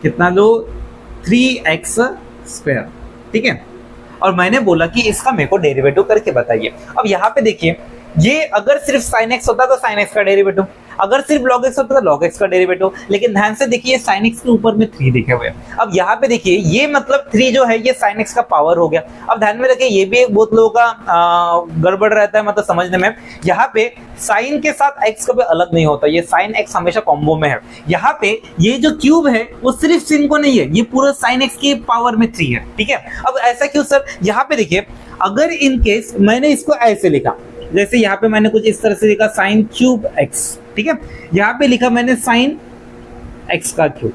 S1: कितना लो 3x स्क्वायर, ठीक है। और मैंने बोला कि इसका मेरे को डेरिवेटिव करके बताइए। अब यहाँ पे देखिए ये अगर सिर्फ sin x होता तो sin x का डेरिवेटिव, अगर सिर्फ log x होता तो log x का डेरिवेटिव, लेकिन ध्यान से देखिए sin x के ऊपर में 3 लिखे हुए हैं। अब यहाँ पे देखिए ये मतलब 3 जो है ये sin x का पावर हो गया। अब ध्यान में रखिए ये भी एक बहुत लोगों का गड़बड़ रहता है मतलब समझने में। यहाँ पे sin के साथ x कभी अलग नहीं होता, ये sin x हमेशा कॉम्बो में है। यहाँ पे ये जो क्यूब है वो सिर्फ sin को नहीं है, ये पूरा sin x की पावर में 3 है, ठीक है। अब ऐसा क्यों सर? यहाँ पे देखिए अगर इन केस मैंने इसको ऐसे लिखा, जैसे यहाँ पे मैंने कुछ इस तरह से लिखा sin क्यूब x, ठीक है, यहाँ पे लिखा मैंने sin x का क्यूब।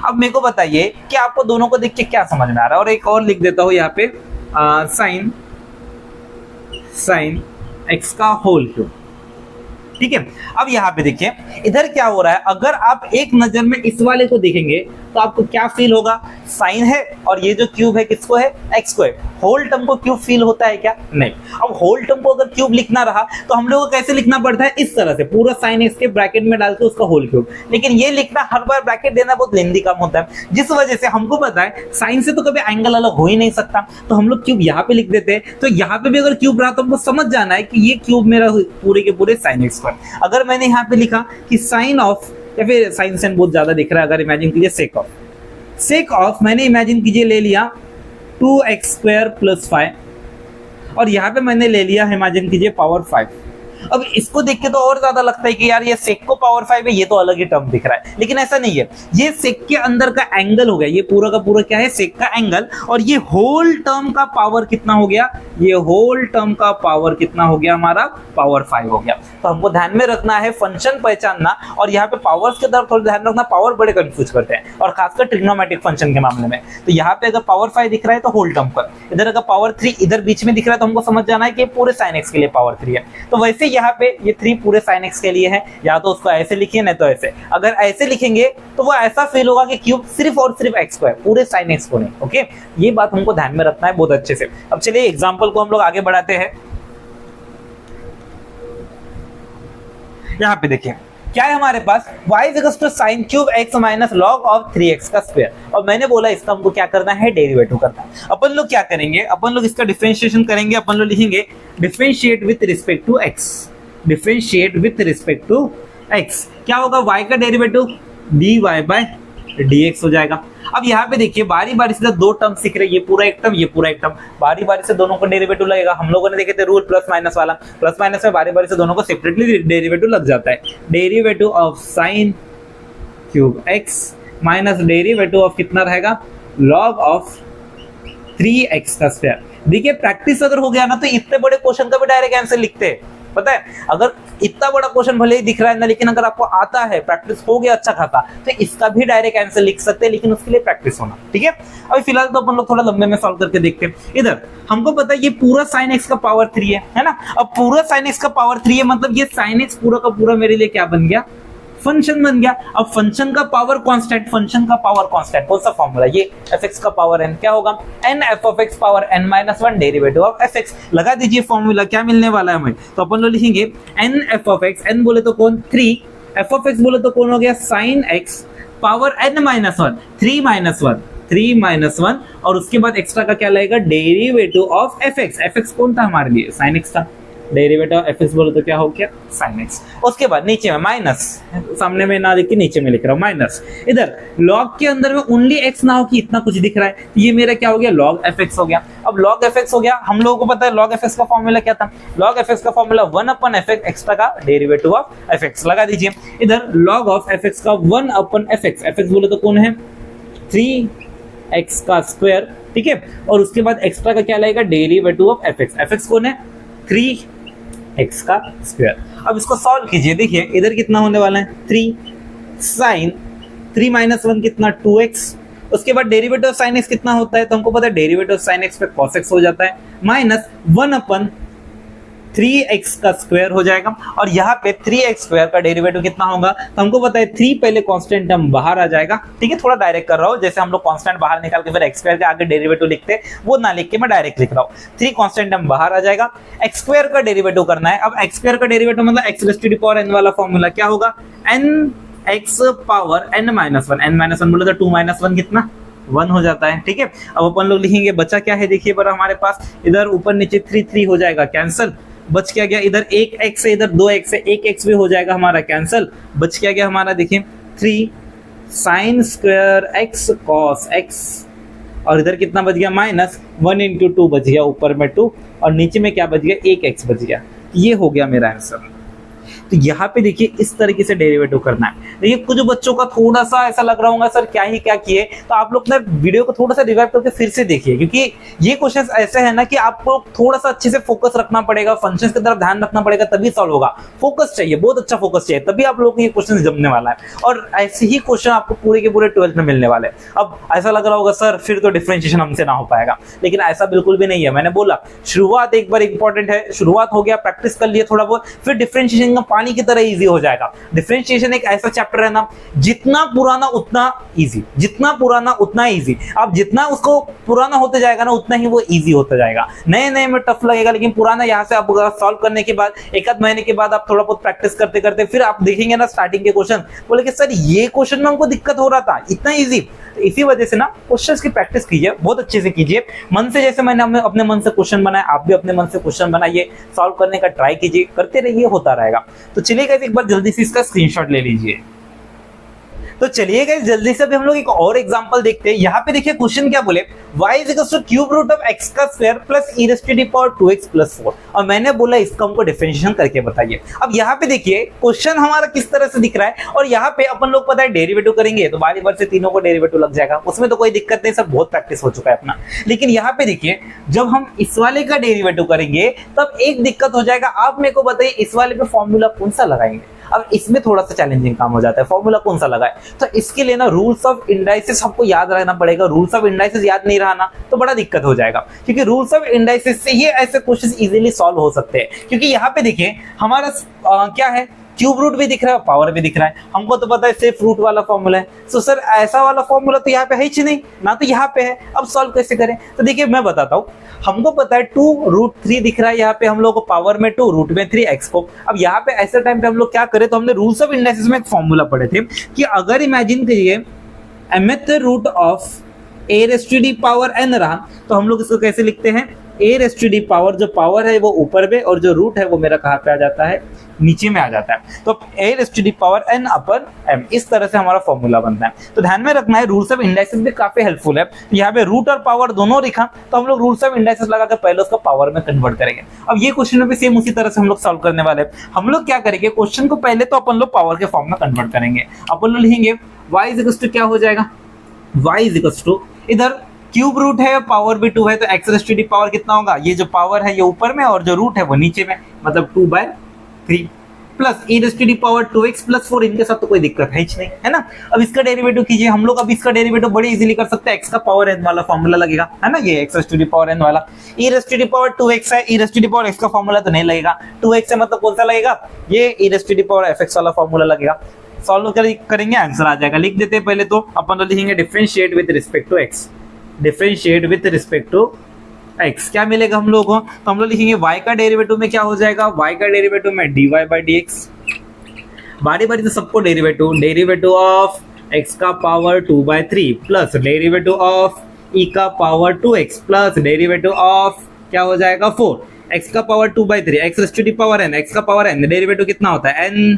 S1: अब मेरे को बताइए कि आपको दोनों को देख के क्या समझ में आ रहा है। और एक और लिख देता हूं यहाँ पे sin x का होल क्यूब, ठीक है। अब यहाँ पे देखिए इधर क्या हो रहा है, अगर आप एक नजर में इस वाले को देखेंगे तो आपको क्या फील होगा? साइन है और ये जो क्यूब है किसको है? x को है। होल टर्म को क्यूब फील होता है क्या? नहीं। अब होल टर्म को अगर क्यूब लिखना रहा तो हम लोगों को कैसे लिखना पड़ता है? इस तरह से पूरा साइन x के ब्रैकेट में डाल के उसका होल क्यूब। लेकिन ये लिखना हर बार ब्रैकेट देना बहुत लेंदी काम होता है, जिस वजह से हमको पता है साइन से तो कभी एंगल अलग हो ही नहीं सकता, तो हम लोग क्यूब यहाँ पे लिख देते हैं। तो यहाँ पे भी अगर क्यूब रहा तो हमको समझ जाना है कि ये क्यूब मेरा पूरे के पूरे साइन x पर। अगर मैंने यहाँ पे लिखा कि साइन ऑफ, या फिर साइन सेन बहुत ज्यादा दिख रहा है, अगर इमेजिन कीजिए सेक ऑफ मैंने इमेजिन कीजिए ले लिया 2x² + 5 और यहाँ पे मैंने ले लिया इमेजिन कीजिए पावर 5। अब इसको देख के तो और ज्यादा लगता है कि यार ये सेक को पावर 5 है, ये तो अलग ही टर्म दिख रहा है, लेकिन ऐसा नहीं है। ये सेक के अंदर का एंगल हो गया, ये पूरा का पूरा क्या है? सेक का एंगल। और ये होल टर्म का पावर कितना हो गया? ये होल टर्म का पावर कितना हो गया? हमारा पावर 5 हो गया। तो हमको ध्यान में रखना है, फंक्शन पहचानना, और यहाँ पे पावर्स के तरफ थोड़ा ध्यान रखना, पावर बड़े कंफ्यूज करते हैं और खासकर ट्रिग्नोमेट्रिक फंक्शन के मामले में। तो यहाँ पे अगर पावर 5 दिख रहा है तो होल टर्म पर, इधर अगर पावर 3 इधर बीच में दिख रहा है तो हमको समझ जाना है कि पूरे साइन एक्स के लिए पावर 3 है। तो वैसे यहाँ पे ये 3 पूरे साइन एक्स के लिए है, या तो उसको ऐसे लिखिए नहीं तो ऐसे। अगर ऐसे लिखेंगे तो वो ऐसा फील होगा कि क्यूब सिर्फ और सिर्फ एक्स को है, पूरे साइन एक्स को नहीं। ओके, ये बात हमको ध्यान में रखना है बहुत अच्छे से। अब चलिए एग्जांपल को हम लोग आगे बढ़ाते हैं। यहाँ पे देखिए क्या है हमारे पास, y = sin cube x - log of 3x का स्क्वायर। और मैंने बोला इसका हमको क्या करना है? डेरिवेटिव करना है। अपन लोग क्या करेंगे? अपन लोग इसका डिफरेंशिएशन करेंगे। अपन लोग लिखेंगे differentiate with respect to x, differentiate with respect to x। क्या होगा? y का डेरिवेटिव dy/dx हो जाएगा। अब यहाँ पे देखिए बारी बारी से दो टर्म सीख रहे, ये पूरा एक टर्म, ये पूरा एक टर्म, बारी बारी से दोनों को डेरिवेटिव लगेगा। हम लोगों ने देखे थे रूल प्लस माइनस वाला, प्लस माइनस में बारी बारी से दोनों को सेपरेटली डेरिवेटिव लग जाता है। Derivative of sine cube x minus derivative of कितना रहेगा? लॉग ऑफ 3x का स्क्वायर। देखिए प्रैक्टिस अगर हो गया ना तो इतने बड़े क्वेश्चन का भी डायरेक्ट आंसर लिखते हैं। पता है, अगर इतना बड़ा क्वेश्चन भले ही दिख रहा है ना, लेकिन अगर आपको आता है, प्रैक्टिस हो गया अच्छा खासा, तो इसका भी डायरेक्ट आंसर लिख सकते हैं, लेकिन उसके लिए प्रैक्टिस होना। ठीक है, अभी फिलहाल तो अपन लोग थोड़ा लंबे में सॉल्व करके देखते हैं। इधर हमको पता है ये पूरा साइन एक्स का पावर 3 है ना। अब पूरा साइन एक्स का पावर 3 है, मतलब ये साइन एक्स पूरा का पूरा मेरे लिए क्या बन गया? फंक्शन बन गया। अब फंक्शन का पावर कांस्टेंट, फंक्शन का पावर कांस्टेंट कौन सा फॉर्मूला? ये fx का पावर n क्या होगा? n f of x power n - 1 derivative of fx। लगा दीजिए फॉर्मूला, क्या मिलने वाला है हमें? तो अपन लोग लिखेंगे n f of x, n बोले तो कौन? 3, f of x बोले तो कौन हो गया? sin x पावर n - 1, 3 - 1, और उसके बाद एक्स्ट्रा का क्या लगेगा? Derivative of fx। fx कौन था हमारे लिए? sin x था। डेरिवेटिव ऑफ fx बोलो तो क्या हो गया? sin x। उसके बाद नीचे में माइनस, सामने में ना लिख के नीचे में लिख रहा हूं माइनस। इधर लॉग के अंदर में ओनली x ना हो कि इतना कुछ दिख रहा है, ये मेरा क्या हो गया? log fx हो गया। अब log fx हो गया, हम लोगों को पता है log fx का फॉर्मूला क्या था? log fx का फॉर्मूला 1/fx, एक्स्ट्रा का डेरिवेटिव ऑफ fx। लगा दीजिए इधर log ऑफ fx का 1/fx, fx बोले तो कौन है? 3x का स्क्वायर। ठीक है, और उसके बाद एक्स्ट्रा का क्या लगेगा? Derivative of fx। fx कौन है? 3x का स्क्वायर। अब इसको सॉल्व कीजिए, देखिए इधर कितना होने वाला है? 3 sin 3 - 1 कितना? 2x। उसके बाद डेरिवेटिव ऑफ sin x कितना होता है? तो हमको पता है डेरिवेटिव ऑफ sin x पे cos x हो जाता है, माइनस 1/3x का स्क्वायर हो जाएगा। और यहाँ पे 3x² का डेरिवेटिव कितना होगा? तो हमको पता है 3 पहले कांस्टेंट टर्म बाहर आ जाएगा। ठीक है, थोड़ा डायरेक्ट कर रहा हूँ, जैसे हम लोग कांस्टेंट बाहर निकाल के फिर x² के आगे डेरिवेटिव लिखते हैं, वो ना लिख के मैं डायरेक्ट लिख रहा हूँ। 3 कांस्टेंट टर्म बाहर आ जाएगा, x² का डेरिवेटिव करना है। अब x² का डेरिवेटिव मतलब x⁻n वाला फॉर्मूला क्या होगा? nx पावर n - 1, n - 1 बोले तो 2 - 1 कितना? 1 हो जाता है। ठीक है, अब अपन लोग लिखेंगे बचा क्या है? देखिए बड़ा हमारे पास इधर ऊपर नीचे 3 हो जाएगा कैंसिल, बच क्या गया, इधर एक एक्स है, इधर दो एक्स है, एक एक्स भी हो जाएगा हमारा कैंसिल, बच क्या गया हमारा, देखिए 3 sine square x cos x, और इधर कितना बच गया माइनस 1 इंटू 2 बच गया, ऊपर में 2 और नीचे में क्या बच गया, एक एक्स बच गया। ये हो गया मेरा आंसर। तो यहाँ पे देखिए इस तरीके से डेरिवेटिव करना है। देखिए कुछ बच्चों का थोड़ा सा ऐसा लग रहा होगा सर क्या ही क्या किए, तो आप लोग ना वीडियो को थोड़ा सा रिवाइव करके फिर से देखिए, क्योंकि ये क्वेश्चन ऐसे है ना कि आपको थोड़ा सा अच्छे से फोकस रखना पड़ेगा, फंक्शंस की तरफ ध्यान रखना पड़ेगा, तभी सॉल्व होगा। फोकस चाहिए, बहुत अच्छा फोकस चाहिए, तभी आप लोगों को ये क्वेश्चन जमने वाला है। और ऐसे ही क्वेश्चन आपको पूरे के पूरे 12th में मिलने वाले। अब ऐसा लग रहा होगा सर फिर तो डिफरेंशिएशन हमसे ना हो पाएगा, लेकिन ऐसा बिल्कुल भी नहीं है। मैंने बोला शुरुआत एक बार इंपॉर्टेंट है, शुरुआत हो गया, प्रैक्टिस कर लिए थोड़ा बहुत, फिर डिफरेंशिएशन का पानी की तरह इजी हो जाएगा। डिफरेंशिएशन एक ऐसा चैप्टर है ना, जितना पुराना उतना इजी, जितना पुराना उतना इजी। अब जितना उसको पुराना होते जाएगा ना, उतना ही वो इजी होता जाएगा। नए नए में टफ लगेगा, लेकिन पुराना यहाँ से आप सॉल्व करने के बाद एक आध महीने के बाद आप थोड़ा बहुत प्रैक्टिस करते करते फिर आप देखेंगे ना स्टार्टिंग के क्वेश्चन, बोले कि सर ये क्वेश्चन में हमको दिक्कत हो रहा था, इतना इजी। तो इसी वजह से ना क्वेश्चंस की प्रैक्टिस कीजिए, बहुत अच्छे से कीजिए, मन से। जैसे मैंने अपने मन से क्वेश्चन बनाए, आप भी अपने मन से क्वेश्चन बनाइए, सॉल्व करने का ट्राई कीजिए, करते रहिए, होता रहेगा। तो चलिए गाइस एक बार जल्दी से इसका स्क्रीनशॉट ले लीजिए। तो चलिए गाइस जल्दी से अभी हम लोग एक और एग्जांपल देखते हैं। यहाँ पे देखिए क्वेश्चन क्या बोले, y equals to cube root of x का square plus e raise to the power 2x plus 4, और मैंने बोला इसका हमको डिफरेंशिएशन करके बताइए। अब यहाँ पे देखिए क्वेश्चन हमारा किस तरह से दिख रहा है, और यहाँ पे अपन लोग पता है डेरिवेटिव करेंगे तो बारी बार से तीनों को डेरिवेटिव लग जाएगा, उसमें तो कोई दिक्कत नहीं, सब बहुत प्रैक्टिस हो चुका है अपना। लेकिन यहाँ पे देखिए जब हम इस वाले का डेरिवेटिव करेंगे तब एक दिक्कत हो जाएगा। आप मेरे को बताइए इस वाले पे फॉर्मूला कौन सा लगाएंगे। अब इसमें थोड़ा सा चैलेंजिंग काम हो जाता है, फॉर्मूला कौन सा लगाए। तो इसके लिए ना रूल्स ऑफ इंडाइसिस आपको याद रखना पड़ेगा। रूल्स ऑफ इंडाइसिस याद नहीं रहा ना तो बड़ा दिक्कत हो जाएगा, क्योंकि रूल्स ऑफ इंडाइसिस से ही ऐसे क्वेश्चंस इजीली सॉल्व हो सकते हैं। क्योंकि यहाँ पे देखिए हमारा क्या है, क्यूब रूट भी दिख रहा है, पावर भी दिख रहा है। हमको तो पता है सिर्फ रूट वाला फॉर्मूला है। सो सर ऐसा वाला फॉर्मूला तो यहाँ पे है ही नहीं ना, तो यहाँ पे है। अब सॉल्व कैसे करें, तो देखिए मैं बताता हूँ। हमको पता है 2√3 दिख रहा है यहाँ पे, हम लोग को पावर में 2 रूट में 3 एक्स को। अब यहाँ पे ऐसे टाइम पे हम लोग क्या करें, तो हमने रूल्स ऑफ इंडाइसिस में एक फॉर्मूला पढ़े थे कि अगर इमेजिन करिए mth root of a raise to the power n रहा, तो हम लोग इसको कैसे लिखते हैं, a raise to the power, जो पावर है वो ऊपर में और जो रूट है वो मेरा कहाँ पे आ जाता है, नीचे में आ जाता है। तो a raise to the power n अपन m, इस तरह से हमारा फॉर्मूला बनता है। तो ध्यान में रखना है, रूल्स ऑफ इंडाइसिस भी काफी हेल्पफुल है। यहाँ पे रूट और पावर दोनों लिखा, तो हम लोग रूल्स ऑफ इंडाइसिस लगाकर पहले उसको पावर में कन्वर्ट करेंगे। अब ये क्वेश्चन में भी सेम उसी तरह से हम लोग सॉल्व करने वाले हैं। हम लोग क्या करेंगे, क्वेश्चन को पहले तो अपन लोग पावर के फॉर्म में कन्वर्ट करेंगे। अपन लोग लिखेंगे y इक्वल्स टू क्या हो जाएगा, y इक्वल्स टू इधर क्यूब रूट है, पावर भी 2 है, तो x raise to the power कितना होगा, ये जो पावर है ये ऊपर में और जो रूट है वो नीचे में, मतलब 2/3 plus e raise to the power 2x plus 4। इनके साथ तो कोई दिक्कत है ही नहीं, है ना। अब इसका डेरिवेटिव कीजिए। हम लोग अब इसका डेरिवेटिव बड़ी इजीली कर सकते हैं। x का पावर n वाला फॉर्मूला लगेगा, है ना, ये x raise to the power n वाला। e raise to the power 2x है, e raise to the power x का फॉर्मूला तो नहीं लगेगा। 2x है मतलब कौन सा लगेगा, ये e raise to the power fx वाला फॉर्मूला लगेगा। सॉल्व करेंगे, आंसर आ जाएगा। लिख देते हैं पहले तो अपन तो लिखेंगे differentiate with respect to x, differentiate with respect to x। क्या मिलेगा हम लोग को, तो हम लोग लिखेंगे y का डेरिवेटिव में क्या हो जाएगा, y का डेरिवेटिव में dy/dx। बारी बारी से सबको डेरिवेटिव ऑफ x का power 2/3 plus derivative of e का power 2x plus derivative of क्या हो जाएगा 4, x का power 2/3, x raise to the power n, x का पावर n, डेरिवेटिव कितना होता है n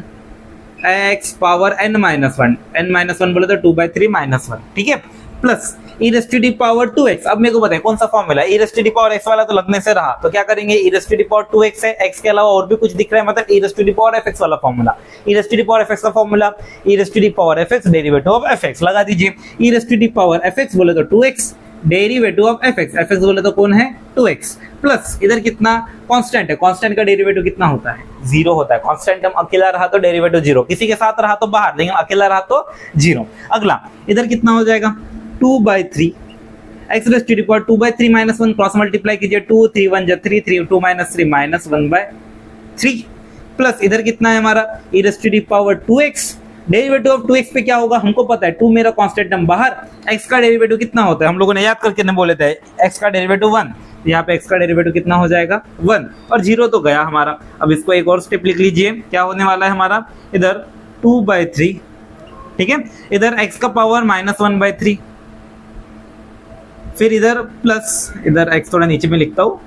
S1: x पावर n-1 बोले तो 2/3 -1, ठीक है, plus e raise to the power 2x। अब मेरे को बताइए कौन सा formula, e raise to the power x वाला तो लगने से रहा, तो क्या करेंगे, e raise to the power 2x है, x के अलावा और भी कुछ दिख रहा है, मतलब e raise to the power fx वाला formula. e raise to the power fx का formula, e raise to the power fx derivative of fx लगा दीजिए। e raise to the power fx बोले तो 2x, डेरिवेटिव ऑफ fx बोले तो कौन है 2x, प्लस इधर कितना कांस्टेंट है, कांस्टेंट का डेरिवेटिव कितना होता है, 0 होता है। कांस्टेंट हम अकेला रहा तो डेरिवेटिव 0, किसी के साथ रहा तो बाहर, लेकिन अकेला रहा तो 0। अगला इधर कितना हो जाएगा 2/3, x raise to the power 2/3 -1, cross multiply कीजिए, 2 3 1 3 3 2 -3 -1/3, प्लस इधर कितना है हमारा e raise to the power 2x। Derivative of 2x पे क्या होगा, हमको पता है 2 मेरा कांस्टेंट टर्म बाहर, x का डेरिवेटिव कितना होता है, हम लोगों ने याद करके ने बोले थे x का डेरिवेटिव 1, यहाँ पे x का डेरिवेटिव कितना हो जाएगा 1, और 0 तो गया हमारा। अब इसको एक और स्टेप लिख लीजिए, क्या होने वाला है हमारा, इधर 2/3, ठीक है, इधर x का पावर -1/3, फिर इधर प्लस, इधर x थोड़ा नीचे में लिखता हूँ,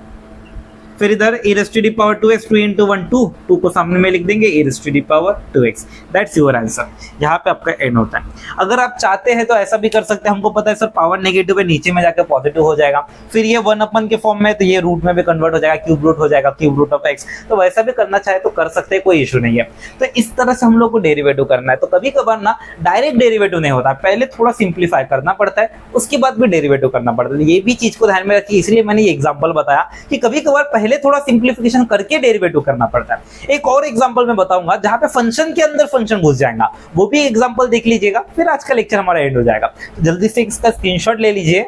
S1: फिर इधर e raised to the power 2x 2 into 1 2 को सामने में लिख देंगे e raised to the power 2x। That's your answer. यहाँ पे आपका एंड होता है। अगर आप चाहते हैं तो ऐसा भी कर सकते हैं, हमको पता है सर पावर नेगेटिव है, नीचे में जाकर पॉजिटिव हो जाएगा, फिर ये 1 के फॉर्म में, तो ये रूट में भी कन्वर्ट हो जाएगा, क्यूब रूट हो जाएगा, क्यूब रूट ऑफ x। तो वैसा भी करना चाहे तो कर सकते हैं, कोई इशू नहीं है। तो इस तरह से हम लोग को डेरिवेटिव करना है। तो कभी कभार ना डायरेक्ट डेरिवेटिव नहीं होता, पहले थोड़ा सिंप्लीफाई करना पड़ता है, उसके बाद भी डेरिवेटिव करना पड़ता है। ये भी चीज को ध्यान में रखिए, इसलिए मैंने ये एग्जांपल बताया कि कभी कभार पहले थोड़ा सिंप्लीफिकेशन करके डेरिवेटिव करना पड़ता है। एक और एग्जांपल मैं बताऊंगा जहां पे फंक्शन के अंदर फंक्शन घुस जाएगा, वो भी एग्जांपल देख लीजिएगा, फिर आज का लेक्चर हमारा एंड हो जाएगा। तो जल्दी से इसका स्क्रीनशॉट ले लीजिए।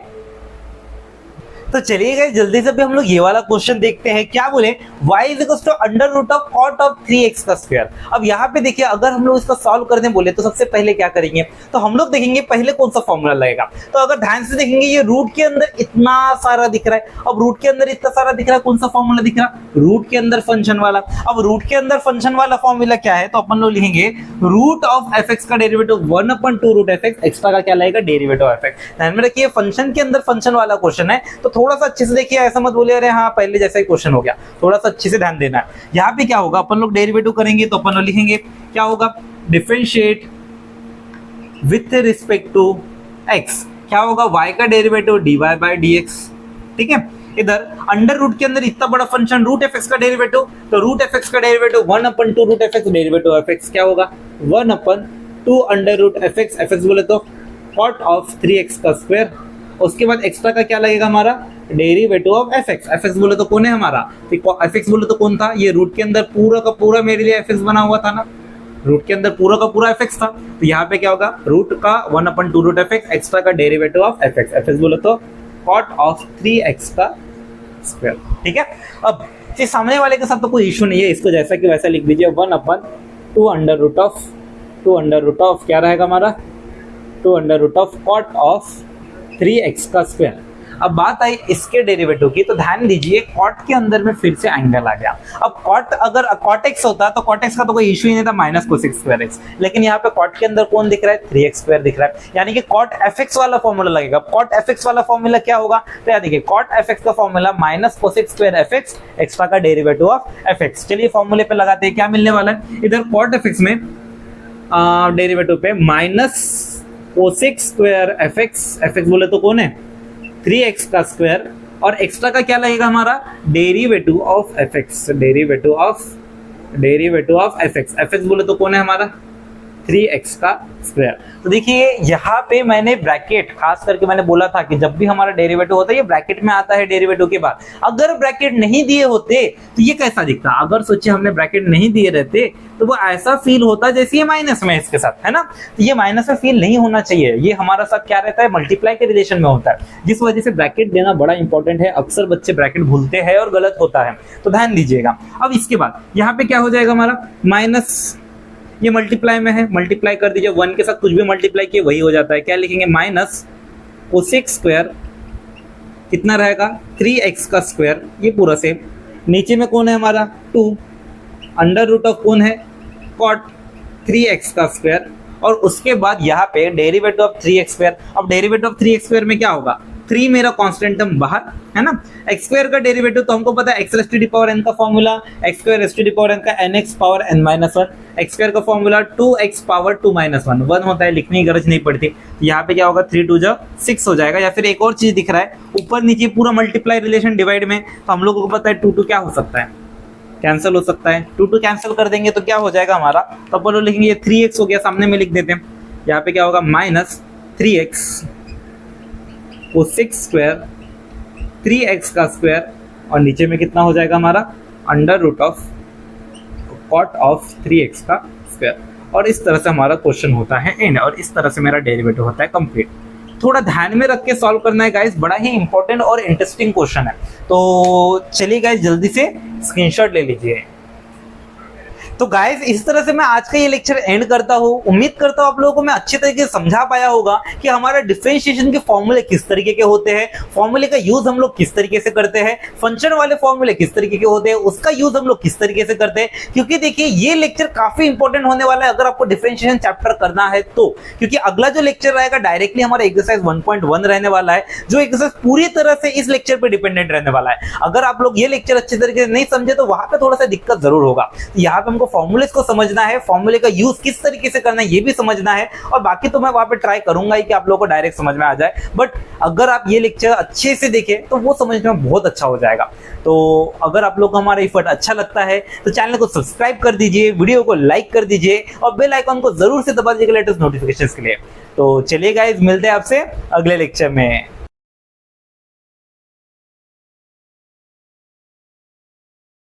S1: तो चलिए गाइस जल्दी से भी हम लोग ये वाला क्वेश्चन देखते हैं। क्या बोले, y = under root of cot of 3x का स्क्वायर। अब यहाँ पे देखिए, अगर हम लोग इसका सॉल्व करने बोले तो सबसे पहले क्या करेंगे, तो हम लोग देखेंगे पहले कौन सा फॉर्मूला लगेगा। तो अगर ध्यान से देखेंगे, ये रूट के अंदर इतना सारा दिख रहा है। अब रूट के अंदर इतना सारा दिख रहा है, कौन सा फॉर्मूला दिख रहा है, रूट के अंदर फंक्शन वाला। अब रूट के अंदर फंक्शन वाला फॉर्मूला क्या है, तो अपन लोग लिखेंगे रूट ऑफ f(x) का डेरिवेटिव 1/2 रूट f(x), एक्स्ट्रा का क्या लगेगा, डेरिवेटिव ऑफ f(x). ध्यान में रखिए, फंक्शन के अंदर फंक्शन वाला क्वेश्चन है, तो थोड़ा सा अच्छे से देखिए, ऐसा मत बोलिए अरे हाँ पहले जैसा ही क्वेश्चन हो गया, थोड़ा सा अच्छे से ध्यान देना है। यहाँ पे क्या होगा, अपन लोग डेरिवेटिव करेंगे तो अपन लोग लिखेंगे क्या होगा, differentiate with respect to x। क्या होगा, y का डेरिवेटिव dy/dx। ठीक है, इधर अंडर रूट के अंदर इतना बड़ा फंक्शन रूट f(x) का डेरिवेटिव, तो रूट f(x) का derivative 1/2 root f(x), derivative of x क्या होगा 1/2 अंडर रूट f(x), f(x) बोले तो कॉट ऑफ 3x का स्क्वायर। उसके बाद एक्स्ट्रा का क्या लगेगा हमारा, डेरिवेटिव ऑफ f(x). f(x) बोले तो कौन है हमारा, f(x) बोले तो कौन था, ये रूट के अंदर पूरा का पूरा मेरे लिए f(x) बना हुआ था ना, रूट के अंदर पूरा का पूरा f(x) था। तो यहाँ पे क्या होगा, रूट का 1/2 रूट f(x), एक्स्ट्रा का डेरिवेटिव ऑफ f(x), f(x) बोले तो कॉट ऑफ 3x का स्क्वायर। ठीक है, अब ये सामने वाले के साथ तो कोई इशू नहीं है, इसको जैसा कि वैसा लिख दीजिए, 1/2 अंडर रूट ऑफ क्या रहेगा हमारा, 2 under root of cot of 3x का स्क्वायर। अब बात आई इसके डेरिवेटिव की, तो ध्यान दीजिए कॉट के अंदर में फिर से एंगल आ गया। अब कॉट अगर कॉट x होता तो कॉट x का तो कोई इशू ही नहीं था, -cos(x²x), लेकिन यहाँ पे कॉट के अंदर कौन दिख रहा है, 3x² दिख रहा है, यानी कि कॉट f(x) वाला फॉर्मूला लगेगा। कॉट f(x) वाला फॉर्मूला क्या होगा, तो याद देखिए कॉट f(x) का फॉर्मूला -cos(x²f(x), एक्स्ट्रा का डेरिवेटिव ऑफ f(x). चलिए फॉर्मूले पे लगाते हैं, क्या मिलने वाला है, इधर कॉट f(x) में डेरिवेटिव पे -cos(x²f(x), f(x) बोले तो कौन है 3x का स्क्वायर, और एक्स्ट्रा का क्या लगेगा हमारा, derivative of f(x), derivative of f(x), f(x) बोले तो कौन है हमारा 3x का स्क्वायर। तो देखिए यहाँ पे मैंने ब्रैकेट खास करके मैंने बोला था कि जब भी हमारा डेरिवेटिव होता है ये ब्रैकेट में आता है डेरिवेटिव के बाद। अगर ब्रैकेट नहीं दिए होते तो ये कैसा दिखता, अगर सोचिए हमने ब्रैकेट नहीं दिए रहते तो वो ऐसा फील होता जैसे ये माइनस में इसके साथ, है ना। तो ये माइनस में फील नहीं होना चाहिए, ये हमारा साथ क्या रहता है, मल्टीप्लाई के रिलेशन में होता है, जिस वजह से ब्रैकेट देना बड़ा इंपॉर्टेंट है। अक्सर बच्चे ब्रैकेट भूलते हैं और गलत होता है, तो ध्यान दीजिएगा। अब इसके बाद यहाँ पे क्या हो जाएगा हमारा, माइनस, ये मल्टीप्लाई में है, मल्टीप्लाई कर दीजिए, 1 के साथ कुछ भी मल्टीप्लाई किए वही हो जाता है। क्या लिखेंगे, -cos(x²) कितना रहेगा 3x का स्क्वायर, ये पूरा सेम। नीचे में कौन है हमारा 2 अंडर रूट ऑफ कौन है कॉट 3x का स्क्वायर, और उसके बाद यहाँ पे डेरिवेटिव ऑफ 3x²। अब डेरिवेटिव ऑफ 3x² में क्या होगा, 3 मेरा कांस्टेंट टर्म बाहर है ना, x² का डेरिवेटिव तो हमको पता है x⁻n का फॉर्मूला, x²n का nx⁻n-1, x² का फॉर्मूला 2x⁻2-1 1 होता है, लिखने की गरज नहीं पड़ती। तो यहाँ पे क्या होगा, 3 2 6 हो जाएगा। या फिर एक और चीज दिख रहा है, ऊपर नीचे पूरा मल्टीप्लाई रिलेशन डिवाइड में, तो हम लोगों को पता है 2 क्या हो सकता है, कैंसिल हो सकता है। 2 कैंसिल कर देंगे तो क्या हो जाएगा हमारा, तो अपन लोग लिखेंगे 3x हो गया, सामने में लिख देते हैं। यहाँ पे क्या होगा, -3x cos(x²) 3x का स्क्वायर, और नीचे में कितना हो जाएगा हमारा, under root of cot of 3x का स्क्वायर। और इस तरह से हमारा क्वेश्चन होता है एंड, और इस तरह से मेरा डेरिवेटिव होता है कंप्लीट। थोड़ा ध्यान में रख के सॉल्व करना है गाइस, बड़ा ही इंपॉर्टेंट और इंटरेस्टिंग क्वेश्चन है। तो चलिए गाइस जल्दी से स्क्रीनशॉट ले लीजिए। तो गाइस इस तरह से मैं आज का ये लेक्चर एंड करता हूँ। उम्मीद करता हूँ आप लोगों को मैं अच्छे तरीके से समझा पाया होगा कि हमारा डिफरेंशिएशन के फॉर्मूले किस तरीके के होते हैं, फॉर्मूले का यूज हम लोग किस तरीके से करते हैं, फंक्शन वाले फॉर्मूले किस तरीके के होते हैं, उसका यूज हम लोग किस तरीके से करते हैं। क्योंकि देखिए ये लेक्चर काफी इंपॉर्टेंट होने वाला है अगर आपको डिफरेंशिएशन चैप्टर करना है तो, क्योंकि अगला जो लेक्चर रहेगा डायरेक्टली हमारा एक्सरसाइज 1.1 रहने वाला है, जो एक्सरसाइज पूरी तरह से इस लेक्चर पे डिपेंडेंट रहने वाला है। अगर आप लोग ये लेक्चर अच्छे तरीके से नहीं समझे तो वहां पे थोड़ा सा दिक्कत जरूर होगा। यहाँ पे हमको फॉर्मूले को समझना है, फॉर्मूले का यूज किस तरीके से करना है ये भी समझना है, और बाकी तो मैं वहां पे ट्राई करूंगा ही कि आप लोगों को डायरेक्ट समझ में आ जाए। बट अगर आप ये लेक्चर अच्छे से देखें तो वो समझने में बहुत अच्छा हो जाएगा। तो अगर आप लोग को हमारा एफर्ट अच्छा लगता है तो चैनल को सब्सक्राइब कर दीजिए, वीडियो को लाइक कर दीजिए और बेल आइकन को जरूर से दबा दीजिएगा लेटेस्ट नोटिफिकेशंस के लिए। तो चलिए गाइस, मिलते हैं आपसे अगले लेक्चर में।